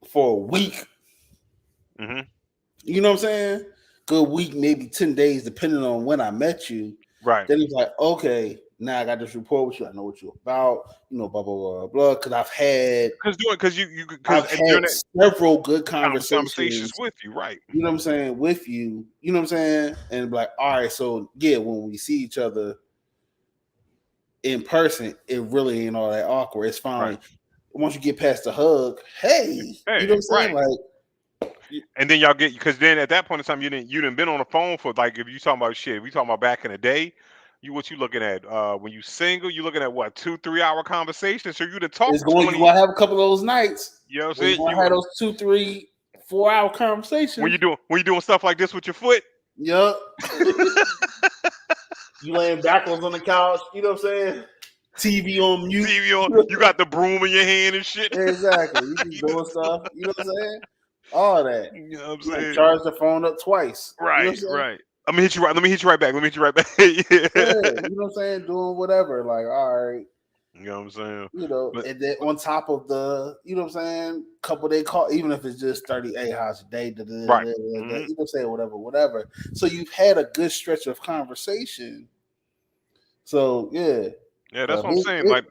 for a week, you know what I'm saying? Good week, maybe 10 days, depending on when I met you. Right. Then it's like, okay, now I got this rapport with you. I know what you're about. Blah blah blah blah. Because I've had several good conversations with you, right? You know what I'm saying? With you, you know what I'm saying? And like, all right, so yeah, when we see each other in person, it really ain't all that awkward. It's fine. Right. Once you get past the hug, hey, you know what I'm saying? Right. Like, and then y'all get, because then at that point in time, you didn't been on the phone for, like, if you talking about shit, we talking about back in the day, what you looking at? When you single, you looking at what, 2-3 hour conversations? So you to talk. You're gonna have a couple of those nights. You know what I'm saying? You have those 2, 3, 4 hour conversations. When you doing stuff like this with your foot. Yup. You laying backwards on the couch. You know what I'm saying? TV on mute. You got the broom in your hand and shit. Exactly. You be doing stuff. You know what I'm saying? All that. You know what I'm saying? Charge the phone up twice. Right, you know right. Let me hit you right back. Yeah, you know what I'm saying? Doing whatever. Like, all right. You know what I'm saying? And then on top of the, you know what I'm saying, couple day call, even if it's just 30, hey, how's your day? Right. You know what I'm saying? Whatever. So you've had a good stretch of conversation. So yeah. Yeah, that's what I'm saying. Like,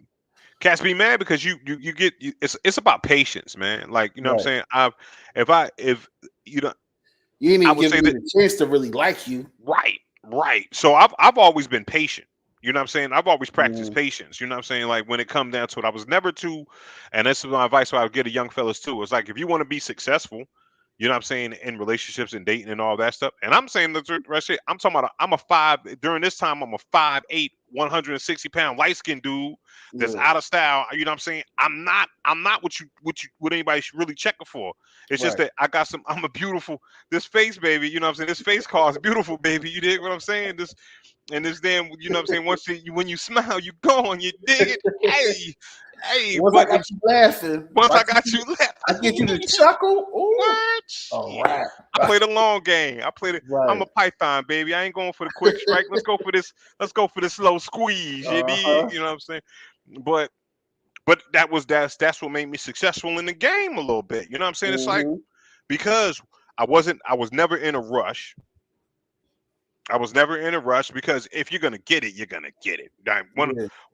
cats be mad because you get it's about patience, man. Like, you know what I'm saying? If you don't, you ain't even give me the chance to really like you. Right. So I've always been patient. You know what I'm saying? I've always practiced patience. You know what I'm saying? Like, when it comes down to it, I was never too, and this is my advice I would give to young fellas too. It's like, if you want to be successful, you know what I'm saying, in relationships and dating and all that stuff. And I'm saying the rest of it, I'm talking about during this time, I'm a 5'8", 160-pound light-skinned dude that's out of style. You know what I'm saying? I'm not what anybody really checking for. It's just that I'm a beautiful, this face, baby, you know what I'm saying? This face card is beautiful, baby. You dig what I'm saying? And this damn, you know what I'm saying? Once when you smile, you gone. You dig it? Hey. Once I got you laughing. Once I got you laughing. I get you to chuckle. What? All right. I play the long game. Right. I'm a python, baby. I ain't going for the quick strike. Let's go for this slow squeeze. You dig? You know what I'm saying? But that's what made me successful in the game a little bit. You know what I'm saying? It's like because I was never in a rush. I was never in a rush because if you're gonna get it, you're gonna get it.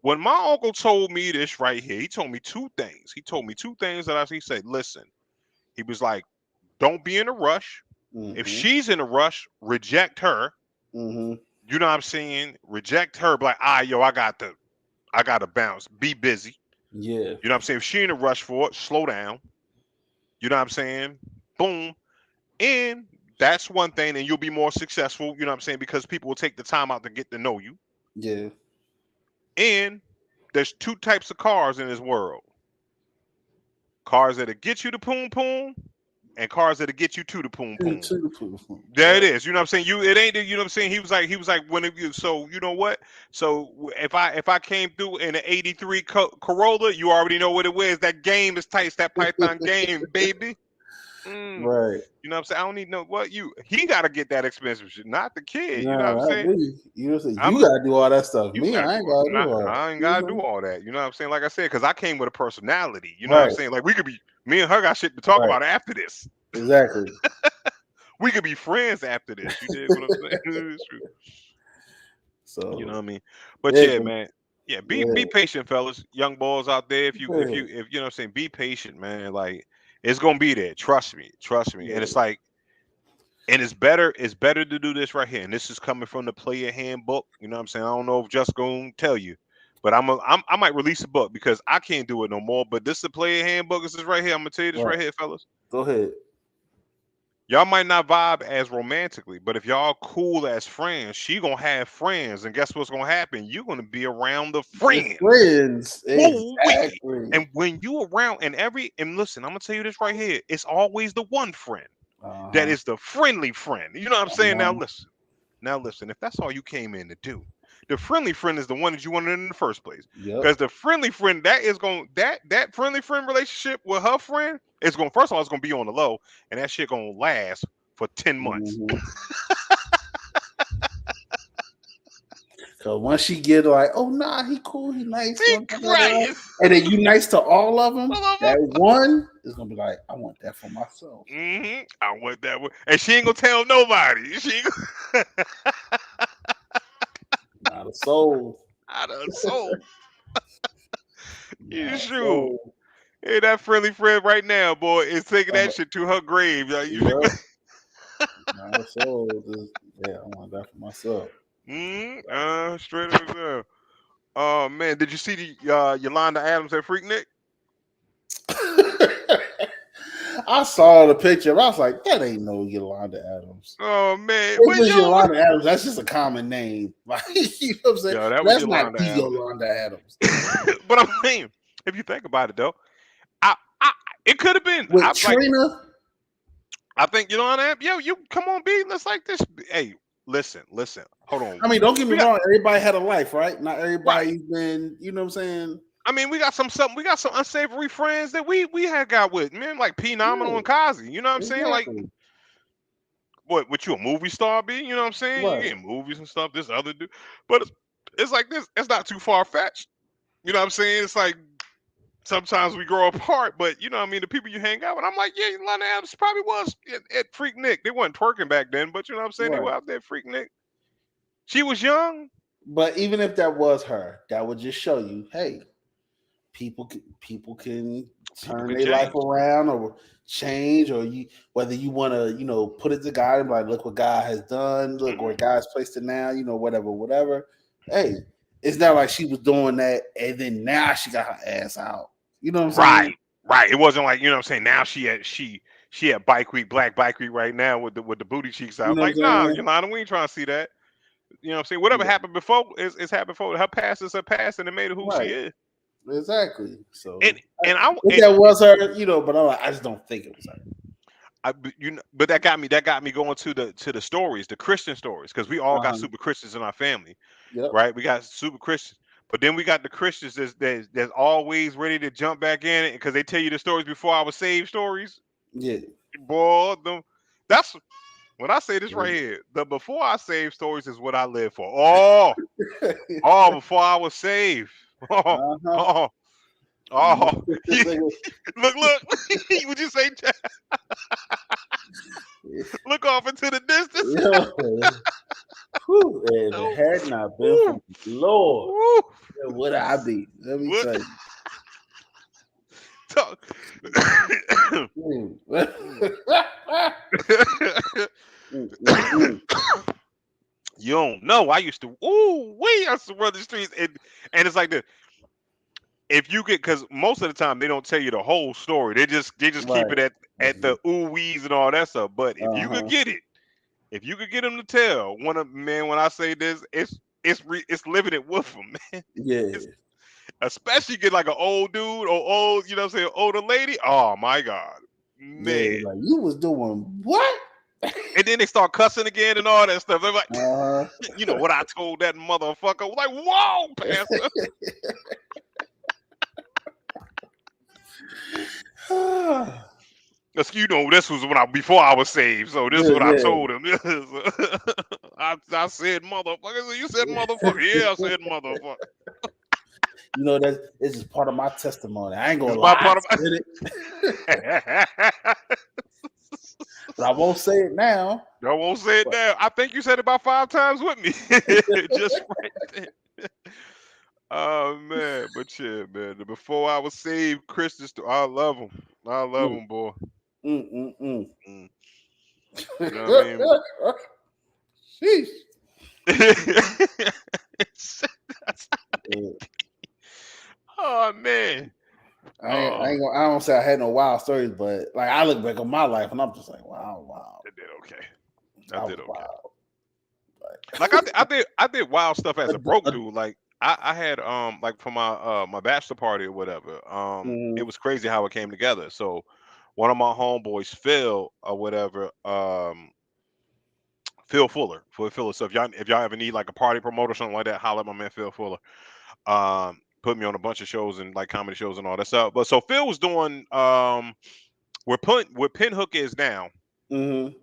When my uncle told me this right here, he told me two things. He said, listen, he was like, don't be in a rush. If she's in a rush, reject her. You know what I'm saying? Reject her. Like, I gotta bounce. Be busy. Yeah. You know what I'm saying? If she in a rush for it, slow down. You know what I'm saying? Boom. And that's one thing, and you'll be more successful, you know what I'm saying? Because people will take the time out to get to know you. Yeah. And there's two types of cars in this world. Cars that'll get you to poom poom, and cars that'll get you to the poom poom. There it is. You know what I'm saying? It ain't, you know what I'm saying? He was like, so you know what? So if I came through in an 83 Corolla, you already know what it was. That game is tight. It's that Python game, baby. Right. You know what I'm saying? I don't need no he gotta get that expensive shit, not the kid. You know what I'm saying? You gotta do all that stuff. I ain't gotta do all that. I ain't gotta do all that. You know what I'm saying? Like I said, because I came with a personality. You know what I'm saying? Like me and her got shit to talk about after this. Exactly. We could be friends after this. You did what I'm saying? It's true. So you know what I mean? But man. Yeah, be patient, fellas. Young boys out there. If you know what I'm saying, be patient, man. Like it's gonna be there. Trust me. Yeah. And it's like, and it's better to do this right here. And this is coming from the player handbook. You know what I'm saying? I don't know if just gonna tell you, but I might release a book because I can't do it no more. But this is the player handbook. This is right here. I'm gonna tell you this right here, fellas. Go ahead. Y'all might not vibe as romantically, but if y'all cool as friends, she gonna have friends, and guess what's gonna happen? You're gonna be around the friends. Exactly. And when you around and listen, I'm gonna tell you this right here. It's always the one friend that is the friendly friend. You know what I'm saying? Now listen. If that's all you came in to do, the friendly friend is the one that you wanted in the first place. Because the friendly friend that friendly friend relationship with her friend is going. First of all, it's going to be on the low, and that shit going to last for 10 months. So once she get like, oh nah, he cool, he nice, right. And then you nice to all of them. That one is gonna be like, I want that for myself. I want that one, and she ain't gonna tell nobody. She not a soul. Not a soul. You sure? Hey, that friendly friend right now, boy, is taking that shit to her grave. Like, not a soul. I want that for myself. Straight up there. Oh man, did you see the Yolanda Adams at Freaknik? I saw the picture. I was like, that ain't no Yolanda Adams. Oh man, Yolanda Adams. That's just a common name. Like, you know what I'm saying? Yo, that's not the Yolanda Adams. But I'm saying, if you think about it though, it could have been with Trina. Like, I think Yolanda Adams. Yo, you come on, B. Let's like this. Hey, listen. Hold on. I mean, don't get me wrong. Everybody had a life, right? Not everybody's been. You know what I'm saying? I mean, we got some unsavory friends that we had got with, man, like P Nominal and Kazi. You know what I'm saying? Like, what you a movie star, B? You know what I'm saying? You getting movies and stuff. This other dude, but it's like this. It's not too far fetched. You know what I'm saying? It's like sometimes we grow apart, but you know what I mean. The people you hang out with, I'm like, yeah, Yolanda Adams probably was at Freaknik. They weren't twerking back then, but you know what I'm saying? They were out there at Freaknik. She was young, but even if that was her, that would just show you, hey. People can turn their life around or change, or whether you want to, put it to God and be like, look what God has done, look where God's placed it now, whatever. Hey, it's not like she was doing that and then now she got her ass out. You know what I'm saying? Right. It wasn't like, you know what I'm saying? Now she had Bike Week, Black Bike Week right now with the booty cheeks out. Like, nah, Yolanda, we ain't trying to see that. You know what I'm saying? Whatever happened before is happened before. Her past is her past, and it made her who she is. Exactly. So, if that was her, but I just don't think it was her. But that got me going to the stories, the Christian stories, because we all got Uh-huh. super Christians in our family, Yep. right? We got super Christians, but then we got the Christians that's always ready to jump back in it because they tell you the stories before I was saved stories. Yeah. Boy, that's when I say this right here. The before I saved stories is what I live for. Oh, before I was saved. Uh-huh. Oh. Look. Would you say? Look off into the distance. Whew, if it had not been for the Lord, where would I be? Let me tell you. You don't know. I used to. I used to run the streets, and it's like this. If you get, because most of the time they don't tell you the whole story. They just keep it at the wees and all that stuff. But if you could get it, if you could get them to tell when I say this, it's living it with them, man. Yeah. Especially get like an old dude or old, you know what I'm saying, older lady. Oh my God. Man. Yeah, like you was doing what? And then they start cussing again and all that stuff. They're like, you know what I told that motherfucker? I was like, whoa, Pastor. Cause you know this was before I was saved, so this is what I told him. I said motherfucker. So you said motherfucker. Yeah, I said motherfucker. You know that this is part of my testimony. I ain't gonna lie. But I won't say it now. I won't say it now. I think you said it about 5 times with me. Just right there. Oh man, but yeah, man. Before I was saved, Christians, I love them. I love them, boy. You know what I mean? Sheesh. Oh man. I don't say I had no wild stories, but like I look back on my life and I'm just like, wow. I did okay. I did okay. Like I did wild stuff as a broke dude. Like I had like for my bachelor party or whatever. It was crazy how it came together. So one of my homeboys, Phil or whatever, Phil Fuller. So if y'all ever need like a party promoter or something like that, holler at my man Phil Fuller. Put me on a bunch of shows and like comedy shows and all that stuff. But so Phil was doing where Pinhook is now. The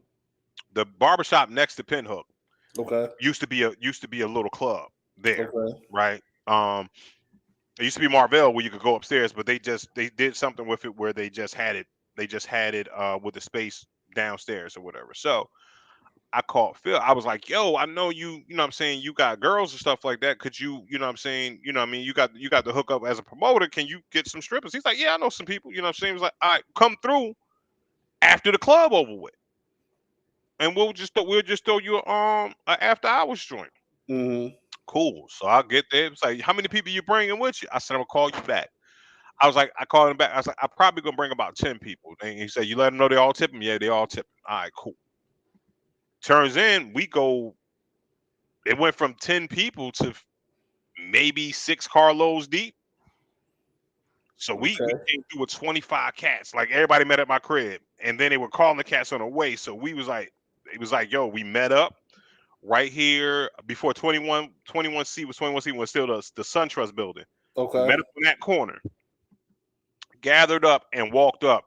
barbershop next to Pinhook. Okay. Used to be a little club there, right? It used to be Marvell where you could go upstairs, but they did something with it where they just had it with the space downstairs or whatever. So I called Phil. I was like, yo, I know you know what I'm saying, you got girls and stuff like that. Could you know what I'm saying, you know what I mean, you got the hookup as a promoter. Can you get some strippers? He's like, yeah, I know some people, you know what I'm saying. He was like, all right, come through after the club over with. And we'll just throw you an after hours joint. Cool. So I'll get there. It's like, how many people you bringing with you? I said, I'm gonna call you back. I was like, I called him back. I was like, I'm probably gonna bring about 10 people. And he said, you let them know they all tipping? Yeah, they all tipping. All right, cool. Turns in, it went from 10 people to maybe 6 carloads deep. So we came through with 25 cats. Like everybody met at my crib, and then they were calling the cats on the way. So it was like, yo, we met up right here before 21C was still the SunTrust building. Okay. We met up in that corner, gathered up and walked up.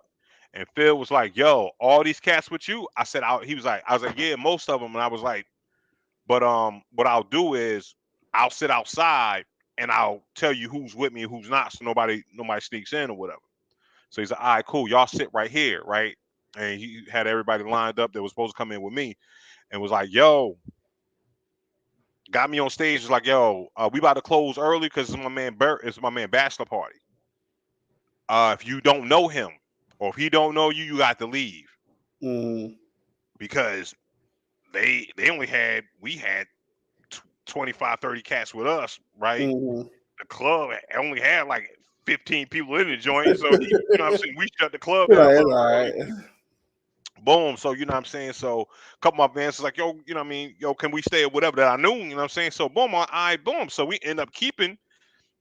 And Phil was like, yo, all these cats with you? I said, I was like, yeah, most of them. And I was like, but what I'll do is I'll sit outside and I'll tell you who's with me and who's not, so nobody sneaks in or whatever. So he's like, all right, cool. Y'all sit right here, right? And he had everybody lined up that was supposed to come in with me, and was like, yo, got me on stage. Was like, yo, we about to close early because it's my man bachelor party. If you don't know him or if he don't know you, you got to leave. Because we had 25, 30 cats with us, right? The club only had like 15 people in the joint. So you know what I'm saying, we shut the club down. Right. Boom. So you know what I'm saying. So a couple of my fans was like, yo, you know what I mean, yo, can we stay at whatever that I knew? You know what I'm saying? So boom, boom. So we end up keeping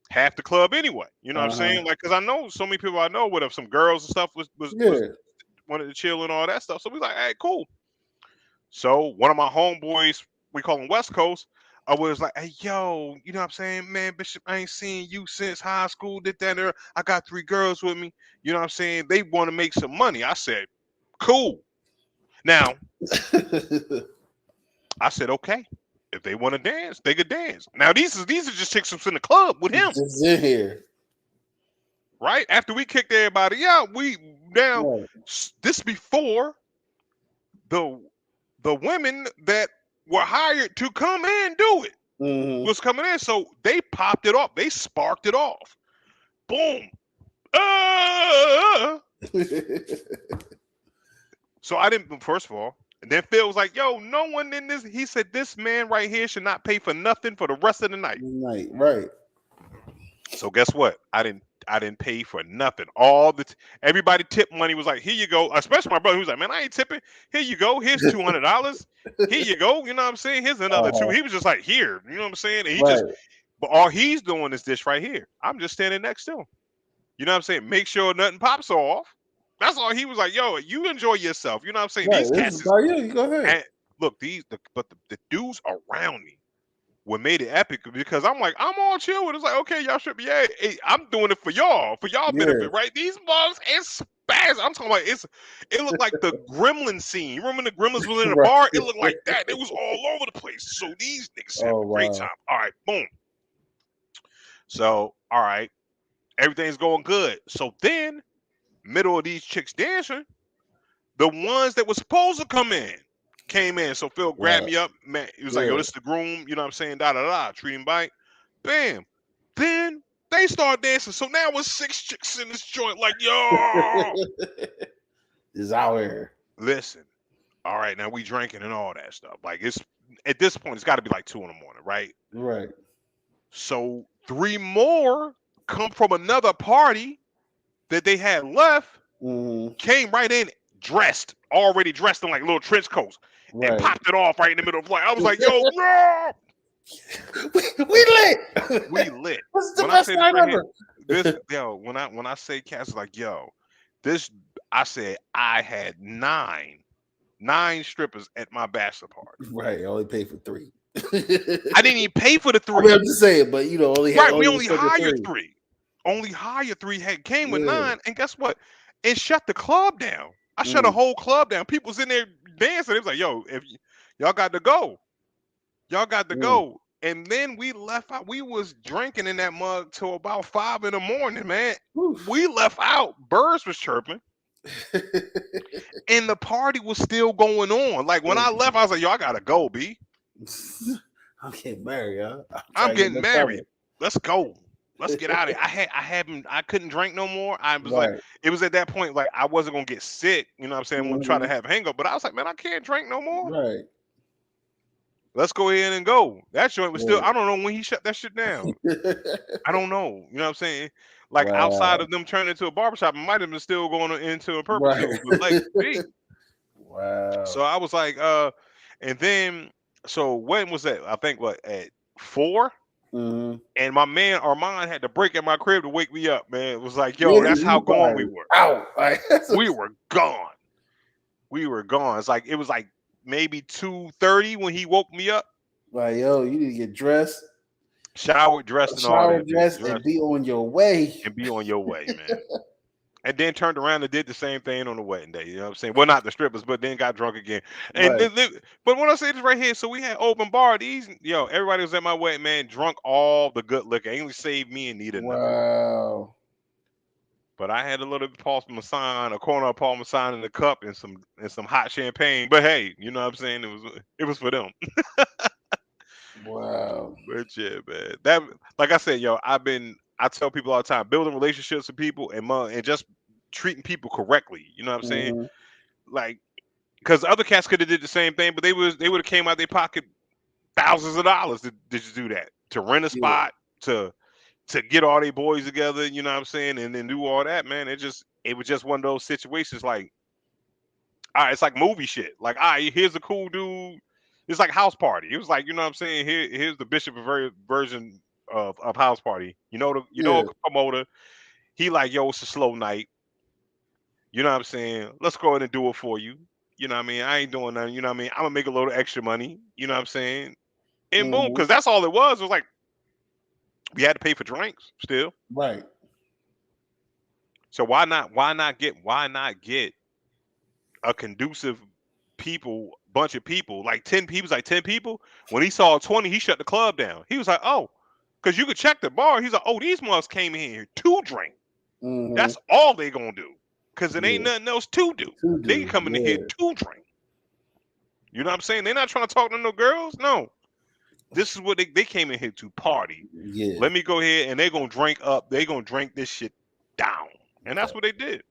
half the club anyway. You know what I'm saying? Like, cause I know so many people I know with some girls and stuff was wanted to chill and all that stuff. So we like, hey, cool. So one of my homeboys, we call him West Coast, I was like, hey, yo, you know what I'm saying? Man, Bishop, I ain't seen you since high school, did that there. I got 3 girls with me. You know what I'm saying? They want to make some money. I said, cool. Now, I said, okay. If they want to dance, they could dance. Now, these are just chicks who's in the club with him. Just in here. Right? After we kicked everybody out, this before the women that were hired to come in and do it was coming in. So they popped it off. They sparked it off. Boom. So I didn't, first of all, and then Phil was like, yo, no one in this, he said, this man right here should not pay for nothing for the rest of the night. Right. So guess what? I didn't pay for nothing. Everybody tip money was like, here you go. Especially my brother, who was like, man, I ain't tipping. Here you go. Here's $200. Here you go. You know what I'm saying? Here's another $2. He was just like, here. You know what I'm saying? And but all he's doing is this right here. I'm just standing next to him. You know what I'm saying? Make sure nothing pops off. That's all he was like, yo, you enjoy yourself. You know what I'm saying? Right, these cats you go ahead. And look, the dudes around me what made it epic because I'm like, I'm all chill with it. It's like, okay, y'all should be, hey, I'm doing it for y'all benefit, right? These mugs and spaz. I'm talking about it looked like the Gremlin scene. You remember the Gremlins was in the bar? It looked like that. It was all over the place. So these niggas had a great time. All right, boom. So, all right, everything's going good. So then, middle of these chicks dancing, the ones that were supposed to come in came in. So Phil grabbed me up, man. He was like, yo, this is the groom, you know what I'm saying? Treat him right. Bam. Then they start dancing. So now it's 6 chicks in this joint, like, yo. Is out here. Listen. All right, now we drinking and all that stuff. Like it's at this point, it's got to be like 2 in the morning, right? Right. So 3 more come from another party that they had left, came right in already dressed in like little trench coats. And popped it off right in the middle of like I was like, yo, no! we lit. We lit. What's the best night ever? When I say cats, like, yo, this, I said I had 9 strippers at my bachelor party. Right, I only paid for 3. I didn't even pay for the 3. I mean, I'm just saying, but you know, we only hired 3. Only hired 3. Came with 9, and guess what? It shut the club down. I shut a whole club down. People was in there dancing. It was like, yo, if y'all got to go. Y'all got to go. And then we left out. We was drinking in that mug till about 5 in the morning, man. Oof. We left out. Birds was chirping. And the party was still going on. Like when I left, I was like, yo, I got to go, B. I'm getting married, huh? I'm getting married. Let's go. Let's get out of here. I couldn't drink no more. I was like, it was at that point, like I wasn't gonna get sick, you know what I'm saying? I'm gonna try to have a hangover, but I was like, man, I can't drink no more. Right. Let's go ahead and go. That joint was still, I don't know when he shut that shit down. I don't know. You know what I'm saying? Like outside of them turning into a barbershop, it might have been still going into a purple show. But like, wow. So I was like, and then so when was that? I think at 4? And my man Armand had to break at my crib to wake me up, man. It was like, yo, that's how gone we were. We were gone. We were gone. It's like it was like maybe 2:30 when he woke me up. Like, yo, you need to get dressed, shower, dressed, and all that. And be on your way. Man. And then turned around and did the same thing on the wedding day. You know what I'm saying? Well, not the strippers, but then got drunk again. And but when I say this right here, so we had open bar. Everybody was at my wedding, man, drunk all the good liquor. Ain't saved me and needed nothing. Wow. But I had a little Paul Masson, a corner of Paul Masson in the cup and some hot champagne. But hey, you know what I'm saying? It was for them. Wow. But yeah, man. That, like I said, I tell people all the time, building relationships with people and just treating people correctly. You know what I'm saying? Like, because other cats could have did the same thing, but they would have came out their pocket thousands of dollars to do that, to rent a spot, to get all their boys together. You know what I'm saying? And then do all that, man. It was just one of those situations. Like, all right, it's like movie shit. Like, all right, here's a cool dude. It's like House Party. It was like, you know what I'm saying? Here's the Bishop version of House Party. A promoter. He like, yo, it's a slow night. You know what I'm saying? Let's go ahead and do it for you. You know what I mean? I ain't doing nothing. You know what I mean? I'm gonna make a little extra money. You know what I'm saying? And boom, because that's all it was. It was like we had to pay for drinks still. Right. So why not get a conducive bunch of people, like 10 people, like 10 people. When he saw 20, he shut the club down. He was like, oh, because you could check the bar. He's like, oh, these motherfuckers came in here to drink. That's all they gonna do. Because it ain't nothing else to do. They come in here to drink. You know what I'm saying? They're not trying to talk to no girls. No. This is what they came in here to party. Yeah. Let me go ahead and they're gonna drink up. They're gonna drink this shit down. And that's what they did.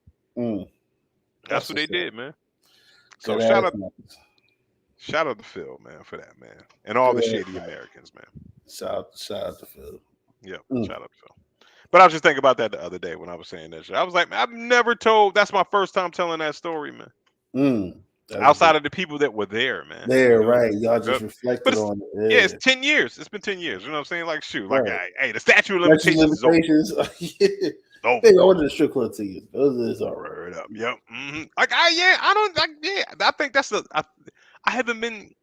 That's what they did, man. So shout out to Phil, man, for that, man. And all the shady Americans, man. Shout out to Phil. Yeah, shout out to Phil. But I was just thinking about that the other day when I was saying that shit. I was like, man, I've never told. That's my first time telling that story, man. Outside of the people that were there, man. Right. Y'all just reflected on it. Yeah, it's 10 years. It's been 10 years. You know what I'm saying? Like, shoot, like, hey, the statute of limitations is over. I think I went to the strip club 10 years. Those all right up. Yep. Mm-hmm. I think that's I haven't been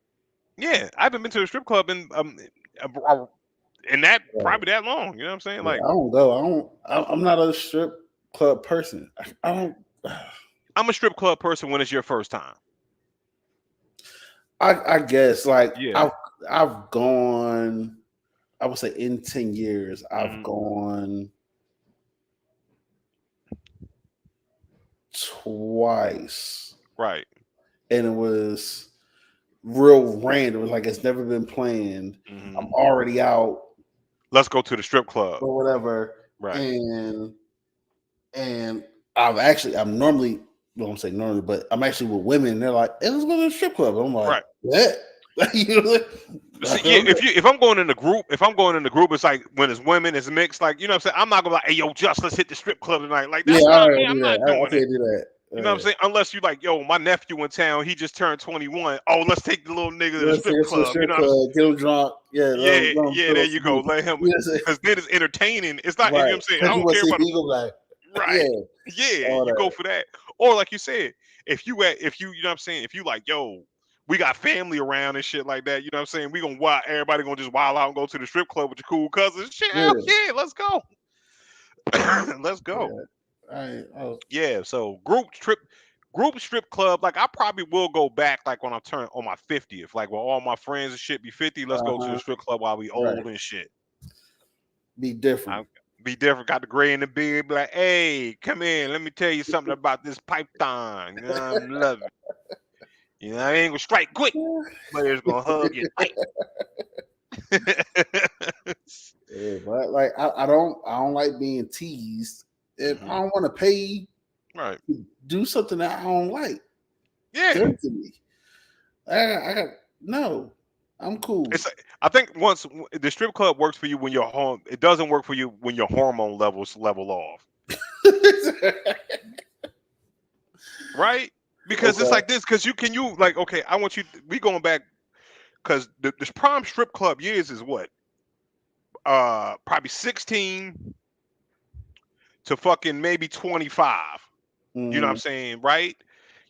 to a strip club in that probably that long. You know what I'm saying? Like, I don't go. I'm not a strip club person. I don't. I'm a strip club person when it's your first time. I guess like I've gone. I would say in 10 years I've gone twice. Right. And it was real random. It was like it's never been planned. I'm already out. Let's go to the strip club or whatever. Right. And I'm normally, well, I'm saying normally, but I'm actually with women. And they're like, hey, let's go to the strip club. I'm like, what? You know, if I'm going in the group, it's like when it's women, it's mixed. Like, you know what I'm saying? I'm not gonna be like, hey, yo, just let's hit the strip club tonight. Like, that's not me. I'm not doing it. You know what I'm saying? Unless you like, yo, my nephew in town, he just turned 21. Oh, let's take the little nigga to the strip club. You know, get him drunk. Yeah, there you go. Let him, because then it's entertaining. It's not, you know what I'm saying? I don't care about it. Right. Yeah, you go for that. Or like you said, if you know what I'm saying? If you like, yo, we got family around and shit like that, you know what I'm saying? Everybody gonna just wild out and go to the strip club with your cool cousins. Shit, yeah, let's go. Let's go. Yeah, so group strip club, like I probably will go back like when I turn on my 50th, like when all my friends and shit be 50, let's go to the strip club while we old and shit. Be different. Got the gray in the beard, be like, hey, come in, let me tell you something about this python. You know, I'm loving it. You know, I ain't gonna strike quick, but it's gonna hug you tight. Yeah, but like I don't like being teased. If I don't want to pay, right, do something that I don't like. Yeah, give it to me. I got no. I'm cool. I think once the strip club works for you when you're home, it doesn't work for you when your hormone levels level off. Right? Because it's like this. Because I want you. We going back because the prime strip club years is what? Probably 16 to fucking maybe 25. You know what I'm saying, right?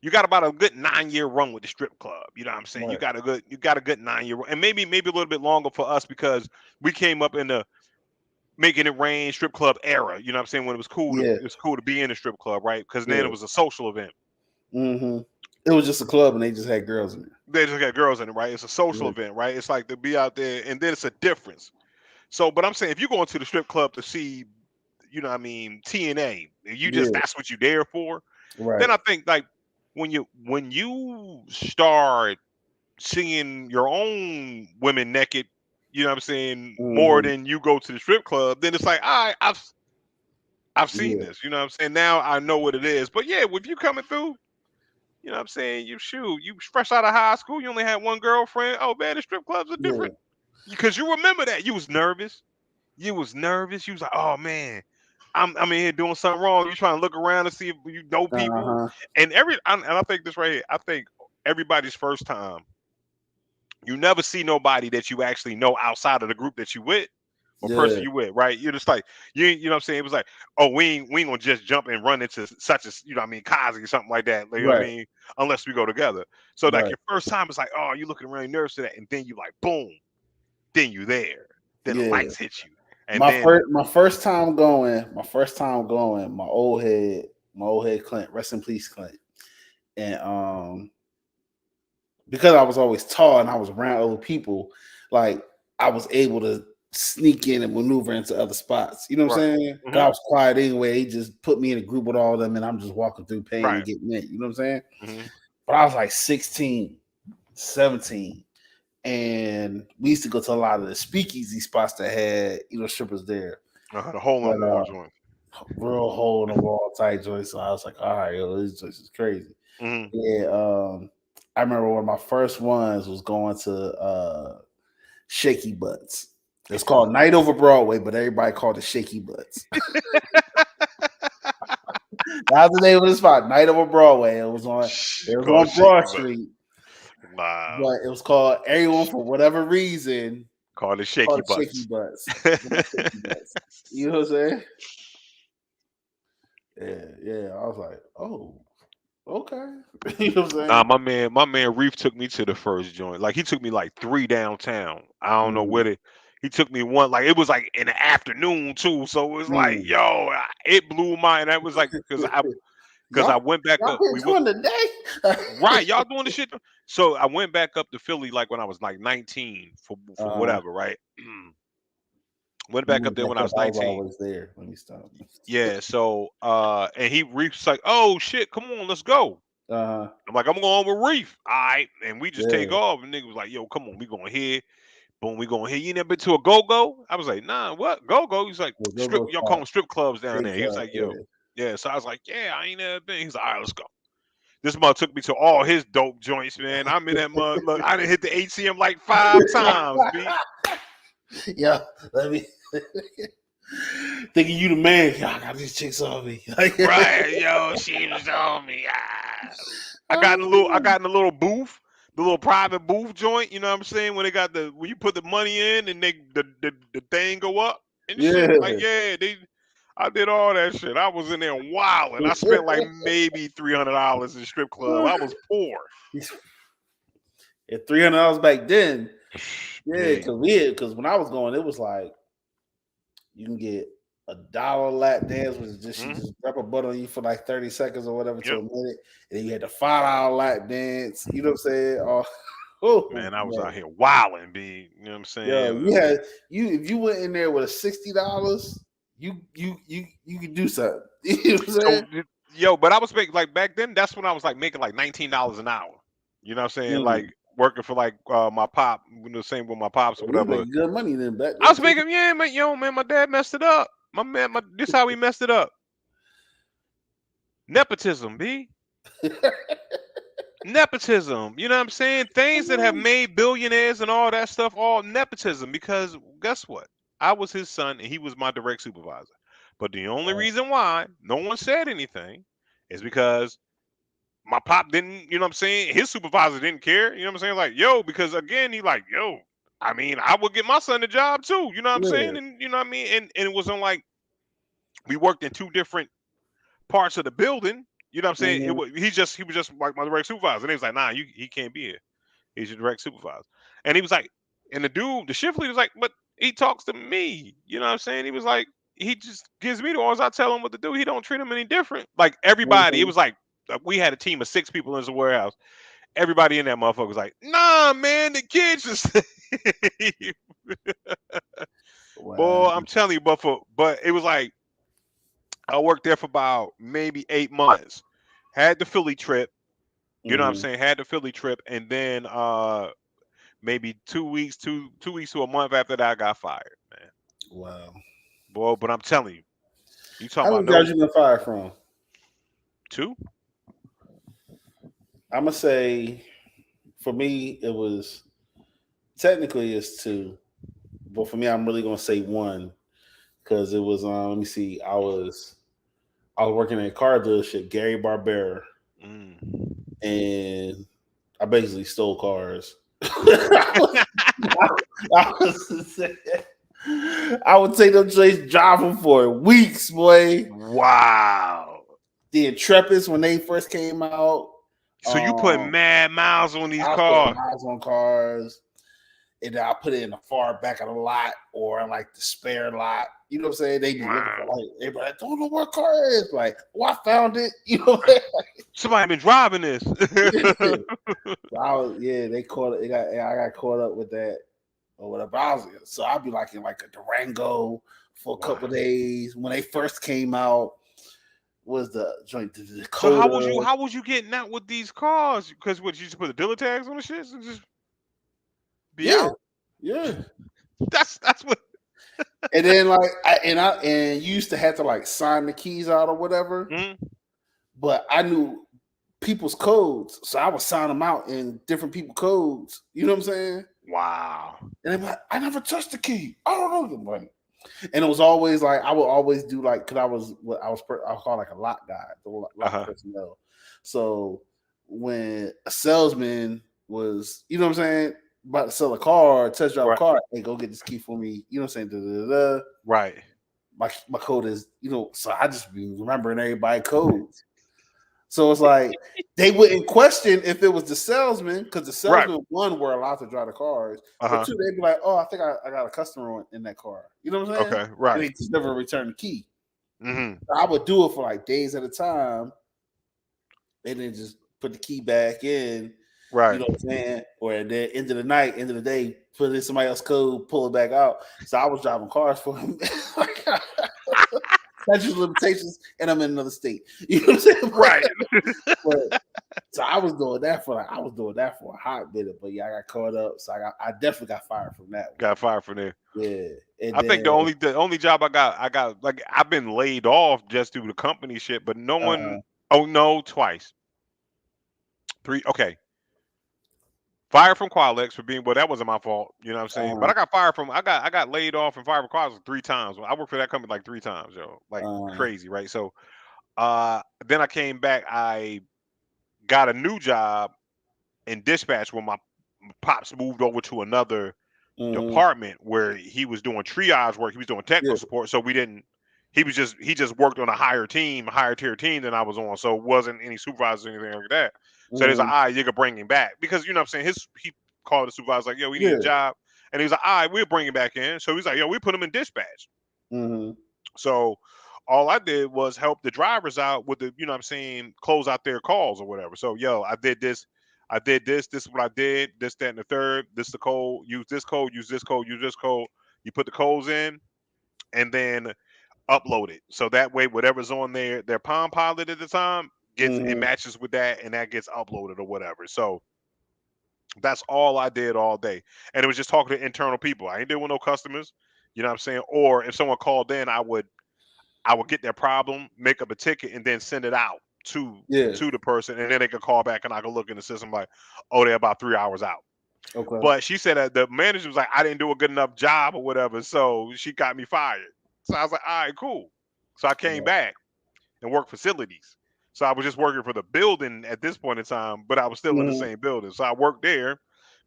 You got about a good 9-year run with the strip club. You know what I'm saying? Right. You got a good 9-year run, and maybe a little bit longer for us because we came up in the making it rain strip club era. You know what I'm saying? When it was cool, it was cool to be in the strip club, right? Because then it was a social event. It was just a club, and they just had girls in it. They just got girls in it, right? It's a social event, right? It's like to be out there, and then it's a difference. So, but I'm saying if you go into the strip club to see, you know what I mean, TNA, you just that's what you're there for. Right. Then I think like when you start seeing your own women naked, you know what I'm saying, more than you go to the strip club, then it's like, all right, I've seen this, you know what I'm saying? Now I know what it is. But yeah, if you coming through, you know what I'm saying, you fresh out of high school, you only had one girlfriend. Oh man, the strip clubs are different. Because you remember that. You was nervous. You was like, oh man, I'm in here doing something wrong. You trying to look around and see if you know people. And I think this right here, I think everybody's first time, you never see nobody that you actually know outside of the group that you with. or person you with, right? You're just like you know what I'm saying? It was like, oh, we ain't gonna just jump and run into such as Kazi or something like that. You know what I mean? Unless we go together. So like your first time it's like, oh, you looking really nervous to that, and then you like boom, then you there. Then the lights hit you. And my first time going, my old head Clint, rest in peace, Clint. And because I was always tall and I was around other people, like I was able to sneak in and maneuver into other spots. You know what I'm saying? Mm-hmm. I was quiet anyway. He just put me in a group with all of them and I'm just walking through pain and getting in. You know what I'm saying? Mm-hmm. But I was like 16, 17. And we used to go to a lot of the speakeasy spots that had, strippers there. The hole in the wall joint. Real hole in the wall type joint. So I was like, all right, yo, this is crazy. Mm-hmm. Yeah. I remember one of my first ones was going to Shaky Butts. It's called Night Over Broadway, but everybody called it Shaky Butts. That was the name of the spot, Night Over Broadway. It was on Broad Street. Wow. But it was called, everyone for whatever reason called it Shaky Butts. Shaky Butts. You know what I'm saying? Yeah. I was like, oh, okay. You know what I'm saying? Nah, my man Reef took me to the first joint. Like he took me like 3 downtown. I don't know where he took me one, like it was like in the afternoon too. So it was like, yo, it blew my, and that was like because I went back up. We doing the day. Right, y'all doing the shit. So I went back up to Philly like when I was like 19 for whatever, right? Went back up there when I was 19. I was always there. Let me stop. Yeah, so and he Reef's like, oh shit, come on, let's go. I'm like, I'm going with Reef. All right, and we just take off. And nigga was like, yo, come on, we going here. Boom, we going here. You never been to a go-go? I was like, nah, what? Go-go? He's like, y'all call them strip clubs down there. He was like, yo. Yeah, so I was like, yeah, I ain't never been. He's like, all right, let's go. This mother took me to all his dope joints, man. I'm in that mud. Look, I done hit the ATM like 5 times, B. Yeah, let me thinking you the man. Y'all got these chicks on me. Right, yo, she was on me. I got in the little booth, the little private booth joint. You know what I'm saying? When you put the money in and the thing go up and shit. Like I did all that shit. I was in there wild, and I spent like maybe $300 in strip club. I was poor. Yeah, $300 back then. Yeah, because when I was going, it was like you can get $1 lap dance, which is just she just wrap a butt on you for like 30 seconds or whatever to a minute, and then you had the $5 lap dance. You know what I'm saying? Man, I was out here wilding, B. You know what I'm saying? Yeah, if you went in there with a $60, you could do something. You know what I'm saying? So, but I was making like back then. That's when I was like making like $19 an hour. You know what I'm saying? Like working for like my pop, the same with my pops or whatever. You good money then back then. I was making, man, my dad messed it up. This how he messed it up. Nepotism, B. Nepotism. You know what I'm saying? Things that have made billionaires and all that stuff, all nepotism. Because guess what? I was his son and he was my direct supervisor. But the only reason why no one said anything is because my pop didn't, you know what I'm saying? His supervisor didn't care. You know what I'm saying? Like, because again, he like, I mean, I would get my son a job too. You know what I'm saying? And you know what I mean? And it wasn't like we worked in 2 different parts of the building. You know what I'm saying? He was just like my direct supervisor. And he was like, nah, he can't be here. He's your direct supervisor. And he was like, and the shift leader was like, but he talks to me. You know what I'm saying? He was like, he just gives me the orders. I tell him what to do. He don't treat him any different. Like everybody, it was like we had a team of 6 people in the warehouse. Everybody in that motherfucker was like, nah, man, the kids just wow. Boy, I'm telling you, but it was like I worked there for about maybe 8 months. Had the Philly trip. You know what I'm saying? Had the Philly trip, and then maybe 2 weeks to a month after that, I got fired, man. Wow. Boy, but I'm telling you, you talking about. How many jobs you been fired from? 2. I'm gonna say, for me, it was technically it's 2, but for me, I'm really gonna say 1 because it was. Let me see. I was working at a car dealership, Gary Barbera, and I basically stole cars. I would take them joints, drive them for weeks, boy. Wow. The Intrepids when they first came out. So you put mad miles on these I cars. Put miles on cars, and then I put it in the far back of the lot or like the spare lot. You know what I'm saying? They be looking for like everybody. I don't know what car it is. Like, oh, I found it. You know, what somebody been driving this. So they caught it. I got caught up with that or whatever. So I'd be like in like a Durango for a couple of days when they first came out. Was the joint the Dakota? So how was you getting out with these cars? Because what, you just put the dealer tags on the shit and just be out? Yeah. That's what. And then like and you used to have to like sign the keys out or whatever. Mm-hmm. But I knew people's codes, so I would sign them out in different people's codes. You know what I'm saying? Wow. And I'm like, I never touched the key. I don't know. Like, and it was always like I would always do like because I was called like a lot guy, the lot personnel. So when a salesman was, you know what I'm saying, about to sell a car, test drive a car, hey, go get this key for me. You know what I'm saying? Right. My code is, you know, so I just be remembering everybody's codes. So it's like they wouldn't question if it was the salesman because the salesman one were allowed to drive the cars, but two they'd be like, "Oh, I think I got a customer in that car." You know what I'm saying? Okay, right. And they just never return the key. Mm-hmm. So I would do it for like days at a time, and then just put the key back in. Right. You know what I'm saying? Or at the end of the night, end of the day, put it in somebody else's code, pull it back out. So I was driving cars for him. Statute of limitations, and I'm in another state. You know what I'm saying? Right. But, so I was doing that for a hot minute. But yeah, I got caught up. So I definitely got fired from that one. Got fired from there. Yeah. I think the only job I got like I've been laid off just through the company shit, but no one. Oh no, twice. 3. Okay. Fired from Qualex for being, well, that wasn't my fault. You know what I'm saying? But I got fired from, I got laid off and fired from Qualex 3 times. I worked for that company like 3 times, yo. Like crazy, right? So then I came back. I got a new job in dispatch when my pops moved over to another department where he was doing triage work. He was doing technical support. So he just worked on a higher tier team than I was on. So it wasn't any supervisors or anything like that. So there's like, you could bring him back because you know what I'm saying. He called the supervisor like, yo, we need a job, and he was like, we'll bring him back in. So he's like, yo, we put him in dispatch. So all I did was help the drivers out with the, you know what I'm saying, close out their calls or whatever. So yo, I did this. This is what I did. This, that, and the third. This is the code. Use this code. Use this code. Use this code. You put the codes in, and then upload it. So that way, whatever's on their Palm Pilot at the time gets it matches with that, and that gets uploaded or whatever. So that's all I did all day, and it was just talking to internal people. I ain't dealing with no customers. You know what I'm saying? Or if someone called in, I would get their problem, make up a ticket, and then send it out to the person, and then they could call back, and I could look in the system like, oh, they're about 3 hours out. Okay. But she said that the manager was like, I didn't do a good enough job or whatever, so she got me fired. So I was like, all right, cool. So I came back and worked facilities. So I was just working for the building at this point in time, but I was still in the same building. So I worked there.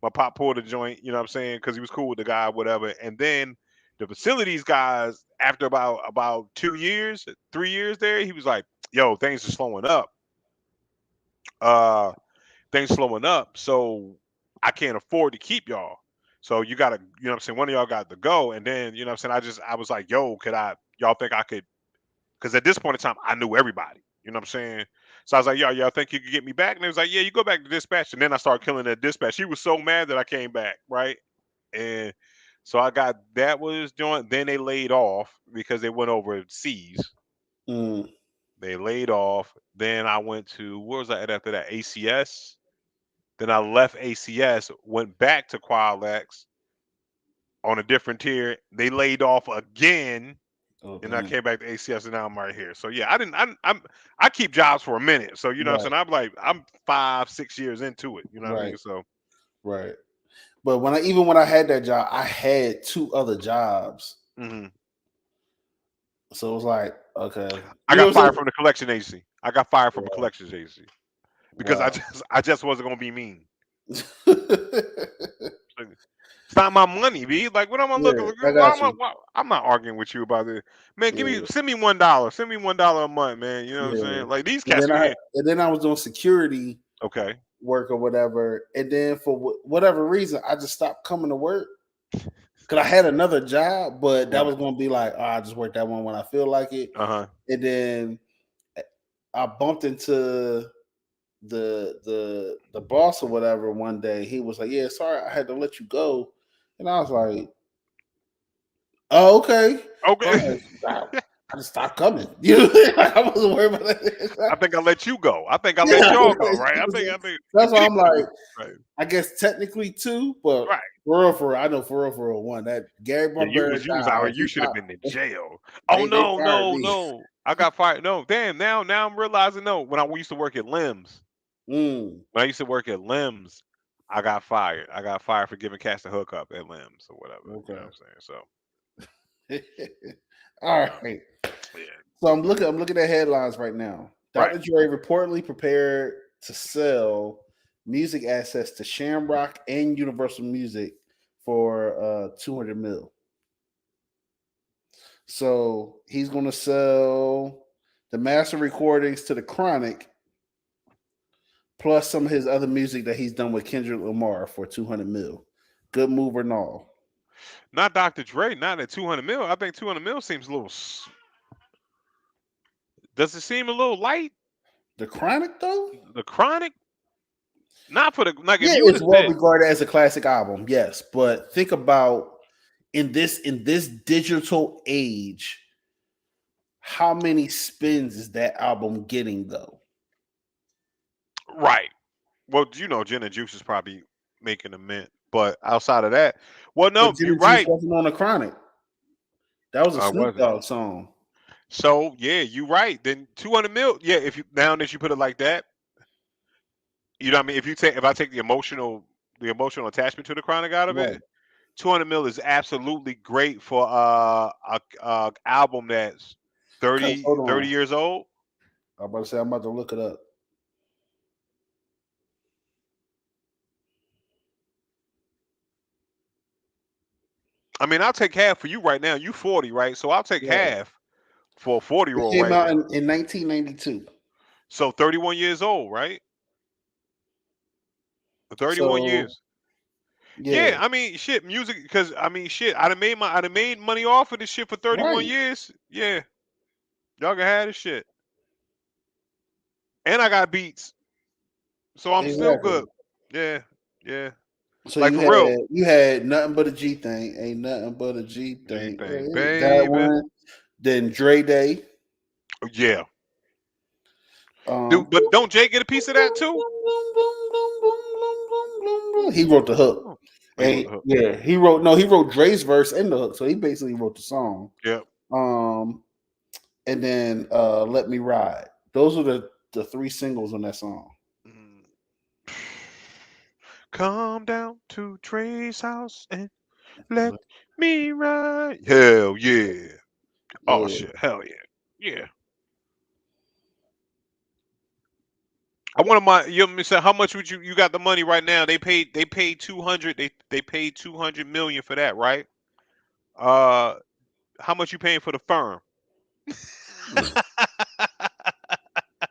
My pop pulled a joint, you know what I'm saying, because he was cool with the guy, whatever. And then the facilities guys, after about 2 years, 3 years there, he was like, yo, things are slowing up. So I can't afford to keep y'all. So you gotta, you know what I'm saying, one of y'all got to go. And then, you know what I'm saying, I was like, yo, y'all think I could, because at this point in time, I knew everybody. You know what I'm saying? So I was like, y'all think you could get me back? And they was like, yeah, you go back to dispatch. And then I started killing that dispatch. He was so mad that I came back, right? And so I got that was doing. Then they laid off because they went overseas. They laid off. Then I went to, where was I at after that? ACS. Then I left ACS, went back to Qualex on a different tier. They laid off again. And I came back to ACS, and now I'm right here. So yeah, I keep jobs for a minute. So you know what I'm saying? I'm like, I'm 5-6 years into it. You know what I mean? So but when I had that job, I had 2 other jobs. So it was like, okay. I got fired from the collection agency. I got fired from a collections agency because I just wasn't gonna be mean. It's not my money, B. Like, what am I looking? I Why got am I? you. I'm not arguing with you about this, man. Yeah, Send me $1. Send me $1 a month, man. You know what I'm yeah. saying? Like these And cats then be I here. and then I was doing security Okay. work or whatever, and then for whatever reason, I just stopped coming to work because I had another job, but that was going to be like, oh, I just work that one when I feel like it. And then I bumped into the boss or whatever one day. He was like, "Yeah, sorry, I had to let you go," and I was like, "Oh, okay." Okay. I just stopped coming. You know, I wasn't worried about that. I think I let you go. I think I let y'all go, right? I think. That's why I'm like, right. I guess technically two, but right. for real, I know for real one that Gary Barbera you was out here. died. You should have been in jail. Oh They no, fired no, me. no! I got fired. No, damn. Now I'm realizing. No, when I used to work at Limbs, when I used to work at Limbs, I got fired. I got fired for giving cats a hookup at Limbs or whatever. Okay. You know what I'm saying? So, all right. Yeah. So I'm looking at headlines right now. Dr. Dre reportedly prepared to sell music assets to Shamrock and Universal Music for $200 million. So he's going to sell the master recordings to the Chronic, plus some of his other music that he's done with Kendrick Lamar for $200 million. Good move or no? Not Dr. Dre, not at $200 million. I think $200 million seems a little. Does it seem a little light? The Chronic, though? The Chronic? Not for the like. Yeah, if you it's well regarded as a classic album, yes. But think about in this digital age, how many spins is that album getting though? Right. Well, you know, Gin and Juice is probably making a mint, but outside of that, well, no, But Gin you're and Juice right. wasn't on the Chronic. That was a Snoop Dogg song. So yeah, you're right. Then 200 mil. Yeah, if you now that you put it like that, you know what I mean. If I take the emotional attachment to the Chronic out of it, 200 mil is absolutely great for a album that's 30 years old. I'm about to say I'm about to look it up. I mean, I'll take half for you right now. You 40, right? So I'll take half for a 40-year-old. It came out in 1992. So 31 years old, right? 31 years. Yeah, I mean, shit, music. Because I mean, shit, I'd have made money off of this shit for 31 years. Yeah, y'all can have this shit, and I got beats, so I'm still good. Yeah, yeah. So like you had Nothing But a G Thing, Ain't Nothing But a G Thing, baby. That one. Then Dre Day. Yeah. Dude, but don't Jay get a piece of that too? He wrote the hook. He wrote Dre's verse and the hook, so he basically wrote the song. Yeah. And then Let Me Ride. Those are the three singles on that song. Come down to Dre's house and let me ride. Hell yeah. Oh shit. Hell yeah. Yeah. I want my how much would you got the money right now? They paid 200 they paid 200 million for that, right? How much you paying for the firm?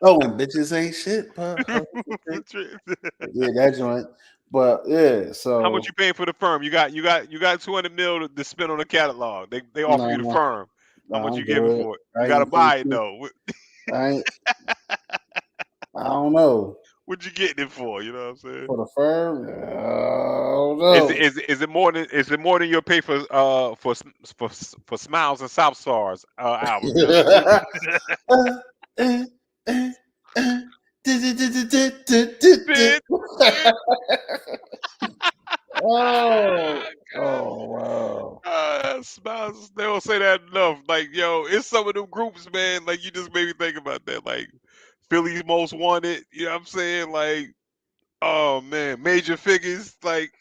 Oh, and bitches ain't shit, but yeah, that joint. But yeah, so how much you paying for the firm? You got 200 mil to spend on the catalog. They offer you the firm. How much you giving for it? You gotta buy it though. I don't know. What you getting it for? You know what I'm saying? For the firm? No. Is it more than you'll pay for Smiles and South Stars album? wow. Smiles, they don't say that enough. Like, yo, it's some of them groups, man. Like, you just made me think about that. Like, Philly's Most Wanted. You know what I'm saying? Like, oh man, Major Figures. Like,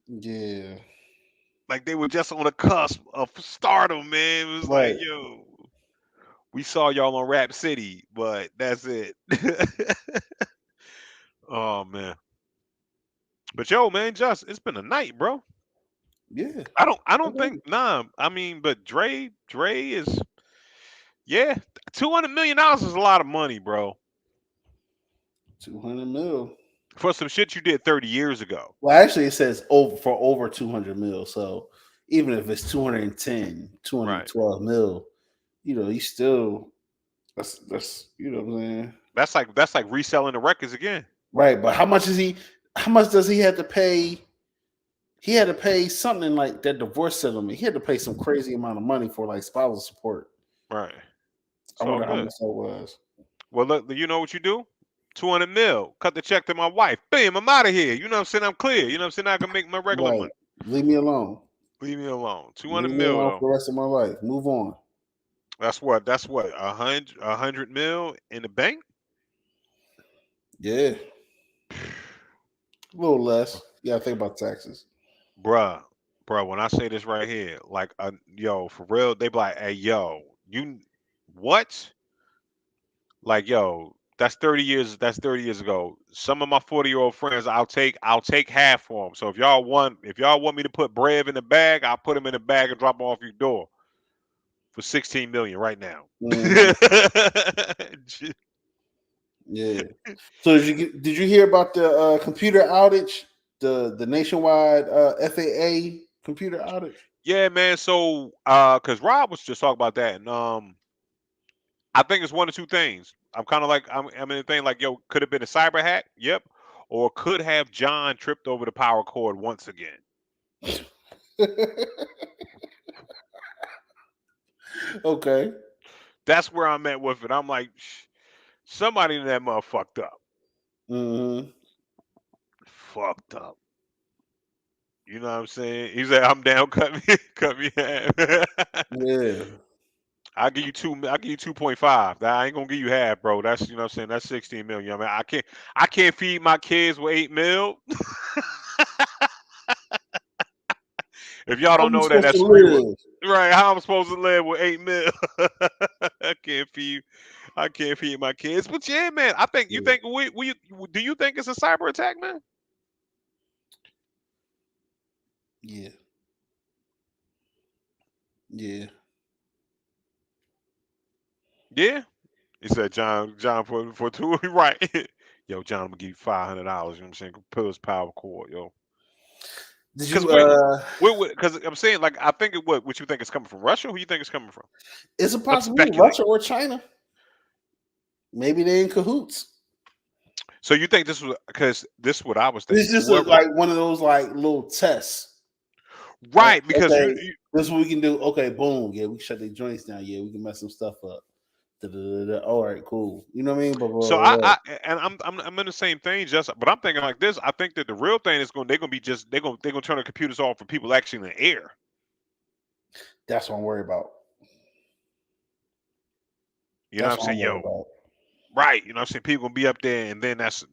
yeah. Like they were just on the cusp of stardom, man. It was like, yo, we saw y'all on Rap City, but that's it. Oh man. But yo, man, just it's been a night, bro. Yeah. I don't think nah. I mean, but Dre is yeah, $200 million is a lot of money, bro. 200 mil for some shit you did 30 years ago. Well, actually, it says over 200 mil. So even if it's 210, 212 right. mil, you still that's what I'm saying. That's like reselling the records again. Right, but how much is he? How much does he have to pay? He had to pay something like that divorce settlement. He had to pay some crazy amount of money for like spousal support. Right. I wonder how much that was. Well, look, you know what you do? 200 mil. Cut the check to my wife. Bam, I'm out of here. You know what I'm saying? I'm clear. You know what I'm saying? I can make my regular money. Leave me alone. Leave me alone. 200 Leave mil me alone though. for the rest of my life. Move on. That's what 100 mil in the bank? Yeah. A little less. Yeah, think about taxes. Bruh, when I say this right here, like yo, for real, they be like, hey yo, you what? Like, yo, that's 30 years ago. Some of my 40-year-old friends, I'll take half for them. So if y'all want me to put bread in the bag, I'll put them in the bag and drop them off your door for 16 million right now. Yeah. So did you hear about the computer outage, the nationwide FAA computer outage? Yeah, man. So because Rob was just talking about that, and I think it's one of two things. I'm kind of like I'm in the thing like, yo, could have been a cyber hack, yep, or could have John tripped over the power cord once again. Okay. That's where I'm at with it. I'm like, somebody in that mother fucked up. Mm-hmm. Fucked up. You know what I'm saying? He said, "I'm down. Cut me half." Yeah. I'll give you 2.5. I ain't gonna give you half, bro. That's you know what I'm saying. That's 16 million. I mean, I can't feed my kids with 8 mil. If y'all don't know that, that's right. How I'm supposed to live with 8 mil? I can't feed my kids. But yeah, man, I think you think do you think it's a cyber attack, man? Yeah. Yeah. Yeah. He said, John for two, right? Yo, John, I'm gonna give you $500. You know what I'm saying? Pull his power cord, yo. Did you? Because I'm saying, like, I think what you think is coming from Russia? Who you think is coming from? Is it possibly Russia or China? Maybe they in cahoots. So you think this was because this is what I was thinking? It's just like one of those like little tests, right? Because this is what we can do. Okay, boom. Yeah, we can shut the joints down. Yeah, we can mess some stuff up. All right, cool. You know what I mean? But so I'm in the same thing, but I'm thinking like this. I think that the real thing is they're gonna turn the computers off for people actually in the air. That's what I'm worried about. You know what I'm saying? Yo, right. You know what I'm saying? People gonna be up there, and then that's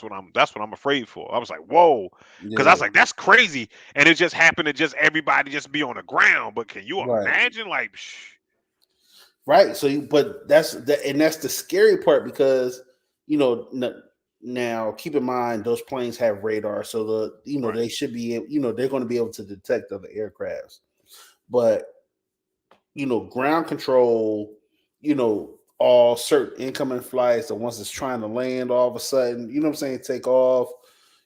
what I'm afraid for. I was like, whoa, because I was like, that's crazy, and it just happened to just everybody just be on the ground. But can you imagine, like, right? So, but that's the scary part because now keep in mind those planes have radar, so they should be they're going to be able to detect other aircrafts, but ground control, all certain incoming flights, the ones that's trying to land all of a sudden, you know what I'm saying, take off,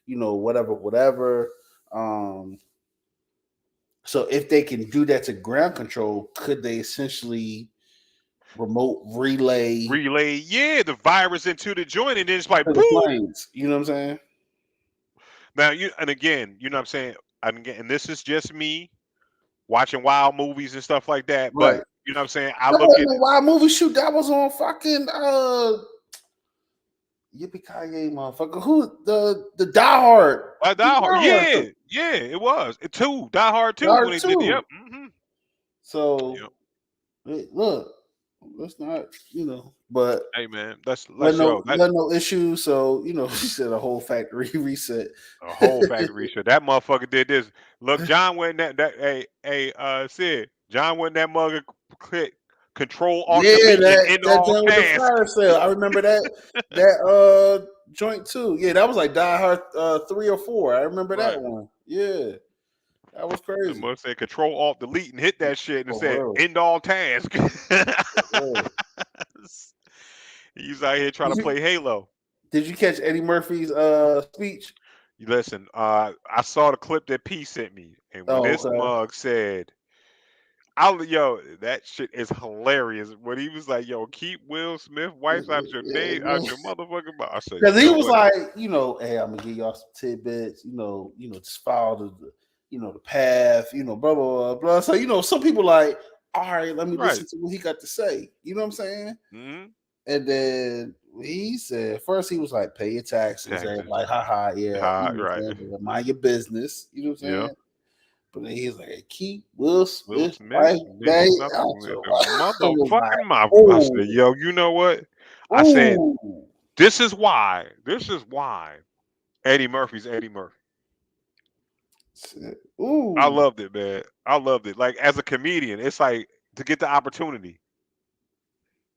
whatever. So if they can do that to ground control, could they essentially remote relay the virus into the joint, and then it's like, planes, you know what I'm saying? Now again, you know what I'm saying, and this is just me watching wild movies and stuff like that, but you know what I'm saying, I look at wild movie. Shoot, that was on fucking Yippee-ki-yay, motherfucker. Who the Die Hard? Die Hard. Yeah, it was. Die Hard 2 when they did the So look, let's not, but hey man, let's no issue. So she said a whole factory reset. A whole factory reset. That motherfucker did this. Look, John went Sid. John went that mother click Control Alt Delete and end all tasks. I remember that joint too. Yeah, that was like Die Hard 3 or 4. I remember that Right. one. Yeah, that was The crazy. mother said Control Alt Delete and hit that shit and it For said real. end all task. real. He's out here trying to play Halo. Did you catch Eddie Murphy's speech? You listen, I saw the clip that P sent me, and when this mug said, yo, that shit is hilarious. When he was like, yo, keep Will Smith wipes out your name, out your motherfucking mouth. I said, because he was like, you know, hey, I'm gonna give y'all some tidbits, you know, just follow the the path, blah, blah, blah, blah. So, some people like, all right, let me listen to what he got to say. You know what I'm saying? Mm-hmm. And then he said, first he was like, pay your taxes. And like, haha, yeah. Right. Mind your business. You know what I'm saying? Yeah. But then he's like, keep Will Smith motherfucking mouth. I said, yo, you know what? I said, this is why Eddie Murphy's Eddie Murphy. Ooh. I loved it, man. I loved it. Like, as a comedian, it's like to get the opportunity.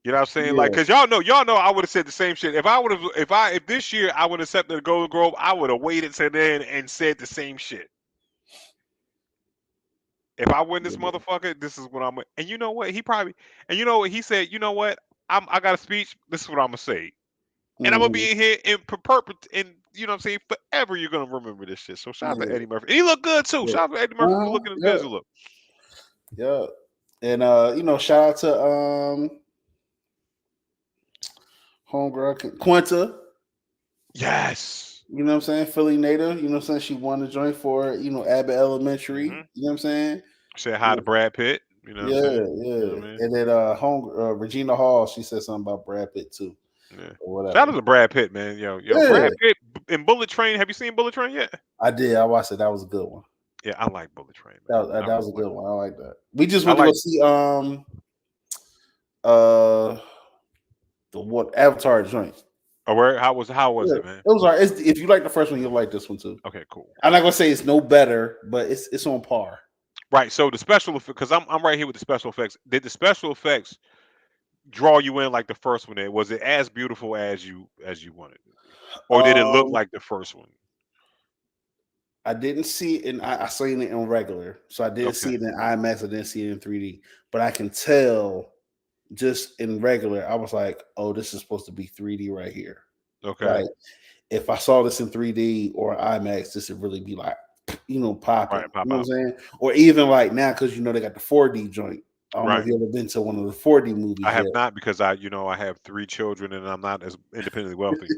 You know what I'm saying? Yeah. Like, cause y'all know, I would have said the same shit. If this year I would have accepted the Golden Globe, I would have waited till then and said the same shit. If I win this motherfucker, this is what I'm. And you know what? He said. You know what? I got a speech. This is what I'm gonna say. And I'm gonna be in here in and you know what I'm saying, forever. You're gonna remember this shit. So shout out to Eddie Murphy. And he looked good too. Shout out to Eddie Murphy for looking as good as he look. Yeah, and shout out to homegirl Quinta. Yes. You know what I'm saying? Philly native. You know what I'm saying? She won the joint for Abbott Elementary. Mm-hmm. You know what I'm saying? Said hi to Brad Pitt. You know what I'm saying? Yeah. You know what I mean? And then Regina Hall, she said something about Brad Pitt too. Yeah. Shout out to Brad Pitt, man. Yo, Brad Pitt in Bullet Train. Have you seen Bullet Train yet? I did. I watched it. That was a good one. Yeah, I like Bullet Train. Man. That was a good one. I like that. We just went to go see the Avatar joint. Oh, where? How was it, man? It was all right. If you like the first one, you'll like this one too. Okay, cool. I'm not gonna say it's no better, but it's on par. Right. So the special effects, because I'm right here with the special effects. Did the special effects draw you in like the first one? Did? Was it as beautiful as you wanted, or did it look like the first one? I didn't see it, and I seen it in regular, so I didn't see it in IMAX. I didn't see it in 3D, but I can tell just in regular. I was like, "Oh, this is supposed to be 3D right here." Okay. Like, if I saw this in 3D or IMAX, this would really be like, popping. Right, pop you know what I'm saying? Or even like now, because they got the 4D joint. I don't know if you ever been to one of the 4D movies. I have not, because I have 3 children and I'm not as independently wealthy.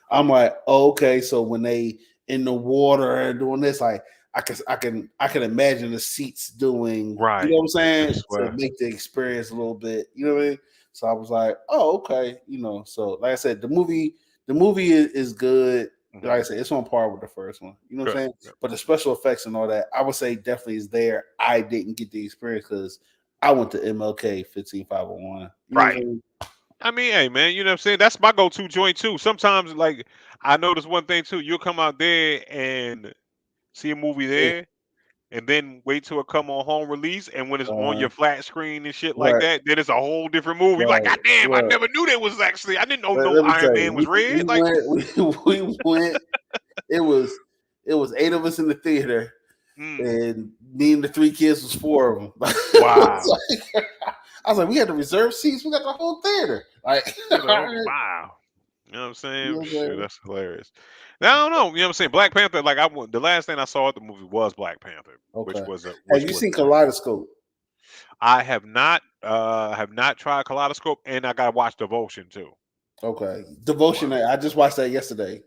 I'm like, oh, okay, so when they in the water and doing this, like I can imagine the seats doing right. You know what I'm saying? To make the experience a little bit. You know what I mean? So I was like, oh, okay. So like I said, the movie is good. Mm-hmm. Like I said, it's on par with the first one. You know what I'm saying? Yeah. But the special effects and all that, I would say definitely is there. I didn't get the experience because I went to MLK 15501. Right. I mean, hey man, you know what I'm saying? That's my go-to joint too. Sometimes, like, I notice one thing too. You'll come out there and see a movie there, and then wait till it come on home release, and when it's on your flat screen and shit like that, then it's a whole different movie. Right. Like, God damn, I never knew that was actually. I didn't know no Iron Man was red. We went. It was 8 of us in the theater, and me and the 3 kids was 4 of them. Wow. I was like, we had the reserve seats. We got the whole theater. Like, wow. You know what I'm saying? Shit, that's hilarious. Now, I don't know. You know what I'm saying? Black Panther, like, the last thing I saw at the movie was Black Panther. Okay. Have you seen Kaleidoscope? I have not tried Kaleidoscope, and I got to watch Devotion too. Okay. Devotion, I just watched that yesterday.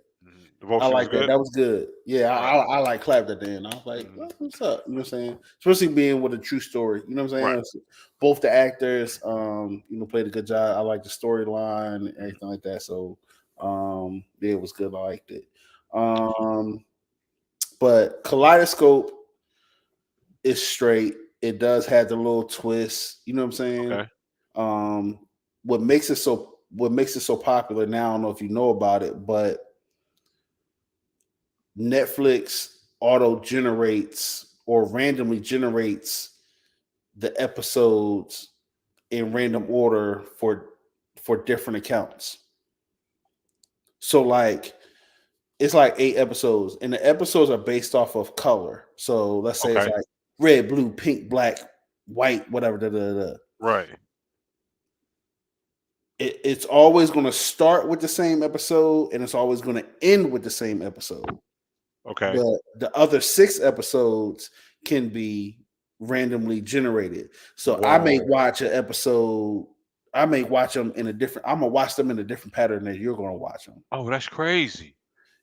Devotion, I like that. That was good. Yeah, I like clapped at the end. I was like, what's up? You know what I'm saying? Especially being with a true story. You know what I'm saying? Right. Both the actors, played a good job. I like the storyline and everything like that. So, yeah, it was good. I liked it. But Kaleidoscope is straight. It does have the little twist. You know what I'm saying? Okay. What makes it so popular now? I don't know if you know about it, but Netflix auto generates or randomly generates the episodes in random order for different accounts. So like it's like 8 episodes, and the episodes are based off of color. So let's say it's Okay. like red, blue, pink, black, white, whatever. Right. It's always going to start with the same episode, and it's always going to end with the same episode. Okay. The other 6 episodes can be randomly generated. So I may Whoa. watch an episode. I may watch them in a different. I'm gonna watch them in a different pattern than you're gonna watch them. Oh, that's crazy.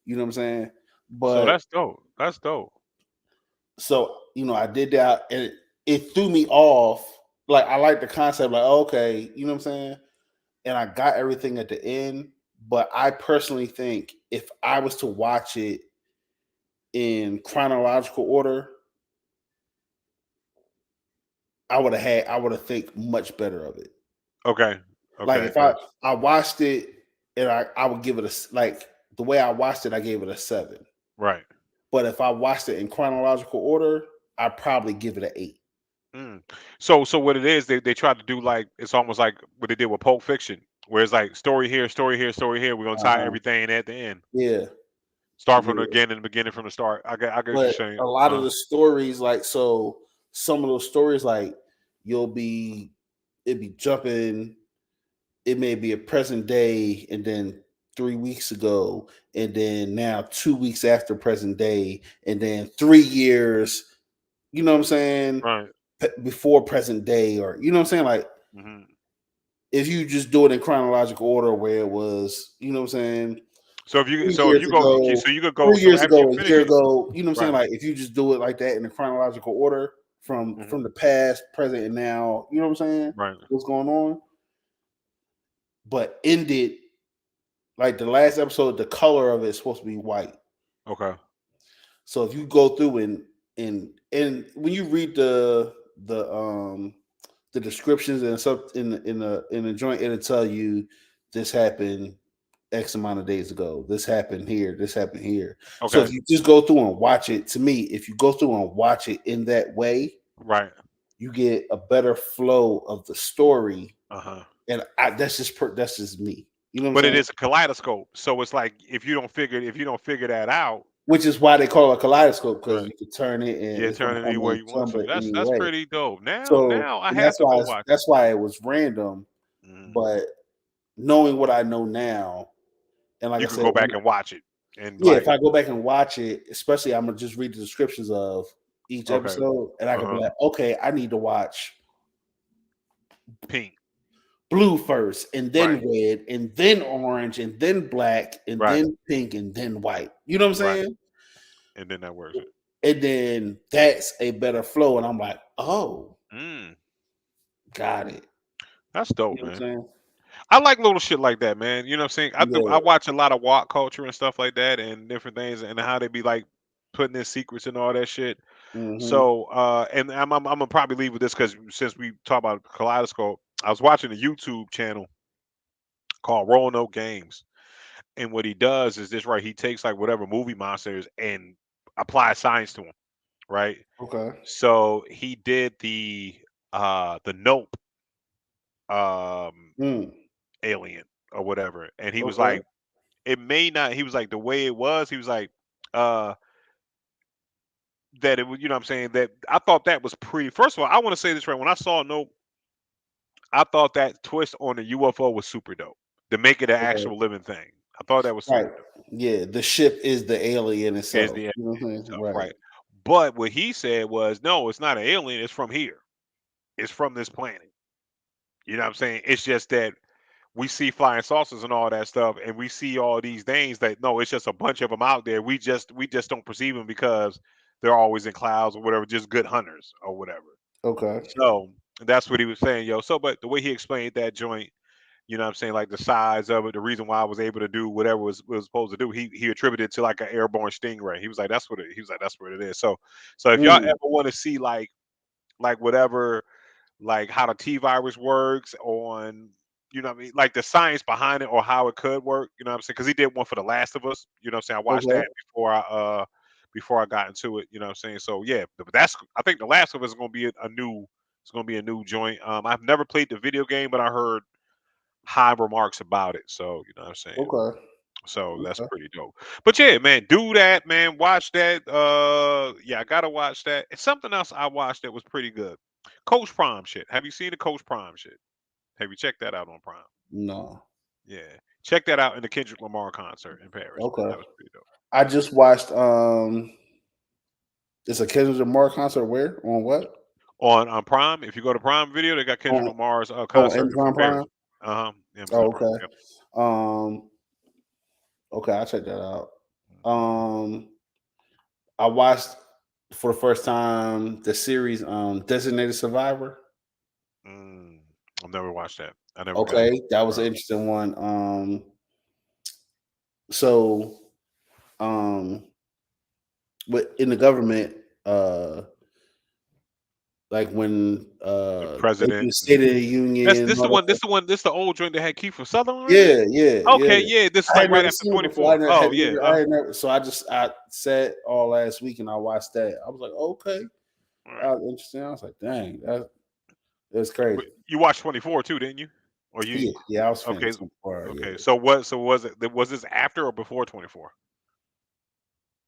You know what I'm saying? So But that's dope. That's dope. so I did that, and it threw me off. Like I like the concept. Like okay, you know what I'm saying? And I got everything at the end. But I personally think if I was to watch it in chronological order, I would have think much better of it. Okay. Like Okay. if I watched it and I would give it like the way I watched it, I gave it a 7. Right. But if I watched it in chronological order, I'd probably give it an 8. Mm. So what it is, they tried to do like it's almost like what they did with Pulp Fiction, where it's like story here, story here, story here. We're gonna tie everything at the end. Yeah. Start from the beginning from the start. I get what you're But saying. a lot of the stories, like some of those stories, like it'd be jumping. It may be a present day, and then 3 weeks ago, and then now 2 weeks after present day, and then 3 years. You know what I'm saying? Right. Before present day, or you know what I'm saying? Like if you just do it in chronological order, where it was, you know what I'm saying? So if you 3 years ago, so you could go 3 years after you ago, a finish year it. ago, you know what I'm saying? Right. Like if you just do it like that in a chronological order from the past, present, and now, you know what I'm saying? Right. What's going on? But ended like the last episode, the color of it is supposed to be white. Okay. So if you go through and when you read the descriptions and stuff in the joint, it'll tell you this happened X amount of days ago. This happened here. This happened here. Okay. So if you just go through and watch it, to me, if you go through and watch it in that way, right, you get a better flow of the story. Uh-huh. And that's just me. You know what but I'm saying? It is a kaleidoscope. So it's like if you don't figure that out, which is why they call it a kaleidoscope, because you can turn it and turn it any way you want to. That's pretty dope. Now I have to go watch. That's why it was random. But knowing what I know now, and like you I can said, go back and watch it. And if I go back and watch it, especially I'm gonna just read the descriptions of each episode, and I can be like, okay, I need to watch pink, blue first, and then red, and then orange, and then black, and then pink, and then white. You know what I'm saying? And then that works. And then that's a better flow. And I'm like, oh, got it. That's dope, man. I like little shit like that, man. You know what I'm saying? I watch a lot of walk culture and stuff like that, and different things, and how they be like putting in secrets and all that shit. So, and I'm gonna probably leave with this because since we talk about Kaleidoscope, I was watching a YouTube channel called Roanoke Games, and what he does is this, right? He takes like whatever movie monsters and applies science to them, right? Okay. So he did the Nope alien or whatever, and he was like, it may not. He was like the way it was. He was like, that it was. You know what I'm saying? That I thought that was pretty. First of all, I want to say this right. When I saw Nope, I thought that twist on the UFO was super dope to make it an actual living thing. I thought that was super dope. Yeah, the ship is the alien itself. Right. But what he said was, no, it's not an alien. It's from here. It's from this planet. You know what I'm saying? It's just that we see flying saucers and all that stuff, and we see all these things that no, it's just a bunch of them out there. We just don't perceive them because they're always in clouds or whatever, just good hunters or whatever. Okay. So that's what he was saying, yo. So, but the way he explained that joint, you know what I'm saying, like the size of it, the reason why I was able to do whatever was supposed to do, he attributed to like an airborne stingray. He was like, that's what it is. So if y'all ever want to see like whatever, like how the T virus works on, you know what I mean, like the science behind it or how it could work, you know what I'm saying? Because he did one for The Last of Us, you know what I'm saying? I watched that before I got into it, you know what I'm saying? So yeah, but I think The Last of Us is gonna be a new joint. I've never played the video game, but I heard high remarks about it. So you know what I'm saying? Okay. So that's pretty dope. But yeah, man, do that, man. Watch that. Yeah, I gotta watch that. And something else I watched that was pretty good. Coach Prime shit. Have you seen the Coach Prime shit? Have you checked that out on Prime? No. Yeah, check that out in the Kendrick Lamar concert in Paris. Okay, man. That was pretty dope. I just watched. It's a Kendrick Lamar concert. Where on what? On Prime. If you go to Prime Video, they got Kendrick Lamar's concert in Paris. Oh, okay. Yep. Okay, I'll check that out. I watched for the first time the series Designated Survivor. I've never watched that. I never. Okay, that was an interesting one. So, but in the government, like when the president, State of the Union. This the old joint that had Kiefer Sutherland. Yeah. Okay, yeah. This is like right after 24. Oh yeah. So I sat all last week and I watched that. I was like, okay, that was interesting. I was like, dang, that's crazy. But you watched 24 too, didn't you? Or you? Yeah, I was okay. 24, okay. Yeah. So was this after or before 24?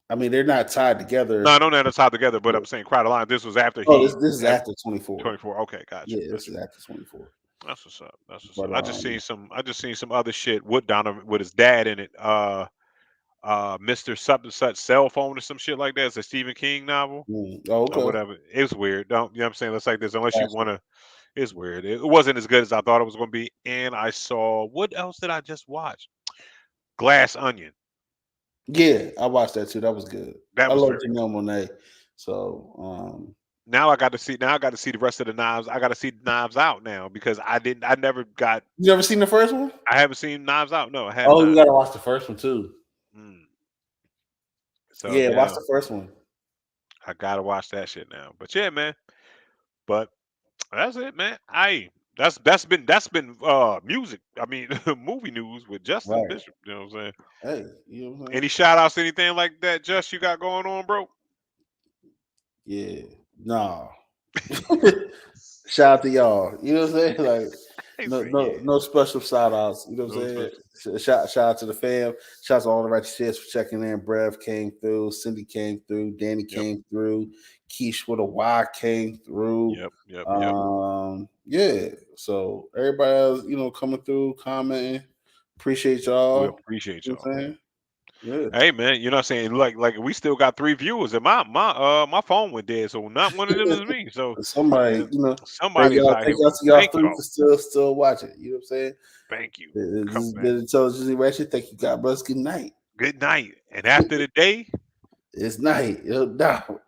I mean, they're not tied together. No, I know they're not tied together, but I'm saying Crowd this was after this is after 24. 24. Okay, gotcha. Yeah, this is after 24. That's what's up. I just seen some other shit with Donovan with his dad in it. Mr. Such and Such Cell Phone or some shit like that. It's a Stephen King novel. Okay. Or whatever. It's weird. You know what I'm saying? It's like this. Unless you want to. It's weird. It wasn't as good as I thought it was going to be. And I saw, what else did I just watch? Glass Onion. Yeah, I watched that too. That was good. I love Janelle Monáe. So now I got to see the rest of the Knives. I got to see Knives Out now because I never got. You ever seen the first one? I haven't seen Knives Out. No, I haven't. Oh, you gotta watch the first one too. So yeah, watch the first one. I gotta watch that shit now. But yeah, man. But that's it, man. That's been music. I mean, movie news with Justin Bishop. You know what I'm saying? Hey, you know what I'm saying? Any shout outs, anything like that, Just you got going on, bro? Yeah, no. Shout out to y'all. You know what I'm saying? Like no special shout outs. You know what I'm saying? Shout out to the fam. Shout out to all the righteous shits for checking in. Brev came through, Cindy came through, Danny came through, Keish with a Y came through. Yep. Yeah. So everybody else, coming through, commenting. Appreciate y'all. We appreciate y'all. You know what I'm saying? Yeah. Hey man, you know what I'm saying? Like we still got 3 viewers and my phone went dead, so not one of them is me. So somebody, somebody y'all, thank y'all for still watching. You know what I'm saying? Thank you. This is the Intelligently Ratchet. Thank you. God bless. Good night. Good night. And after the day, it's night. No doubt.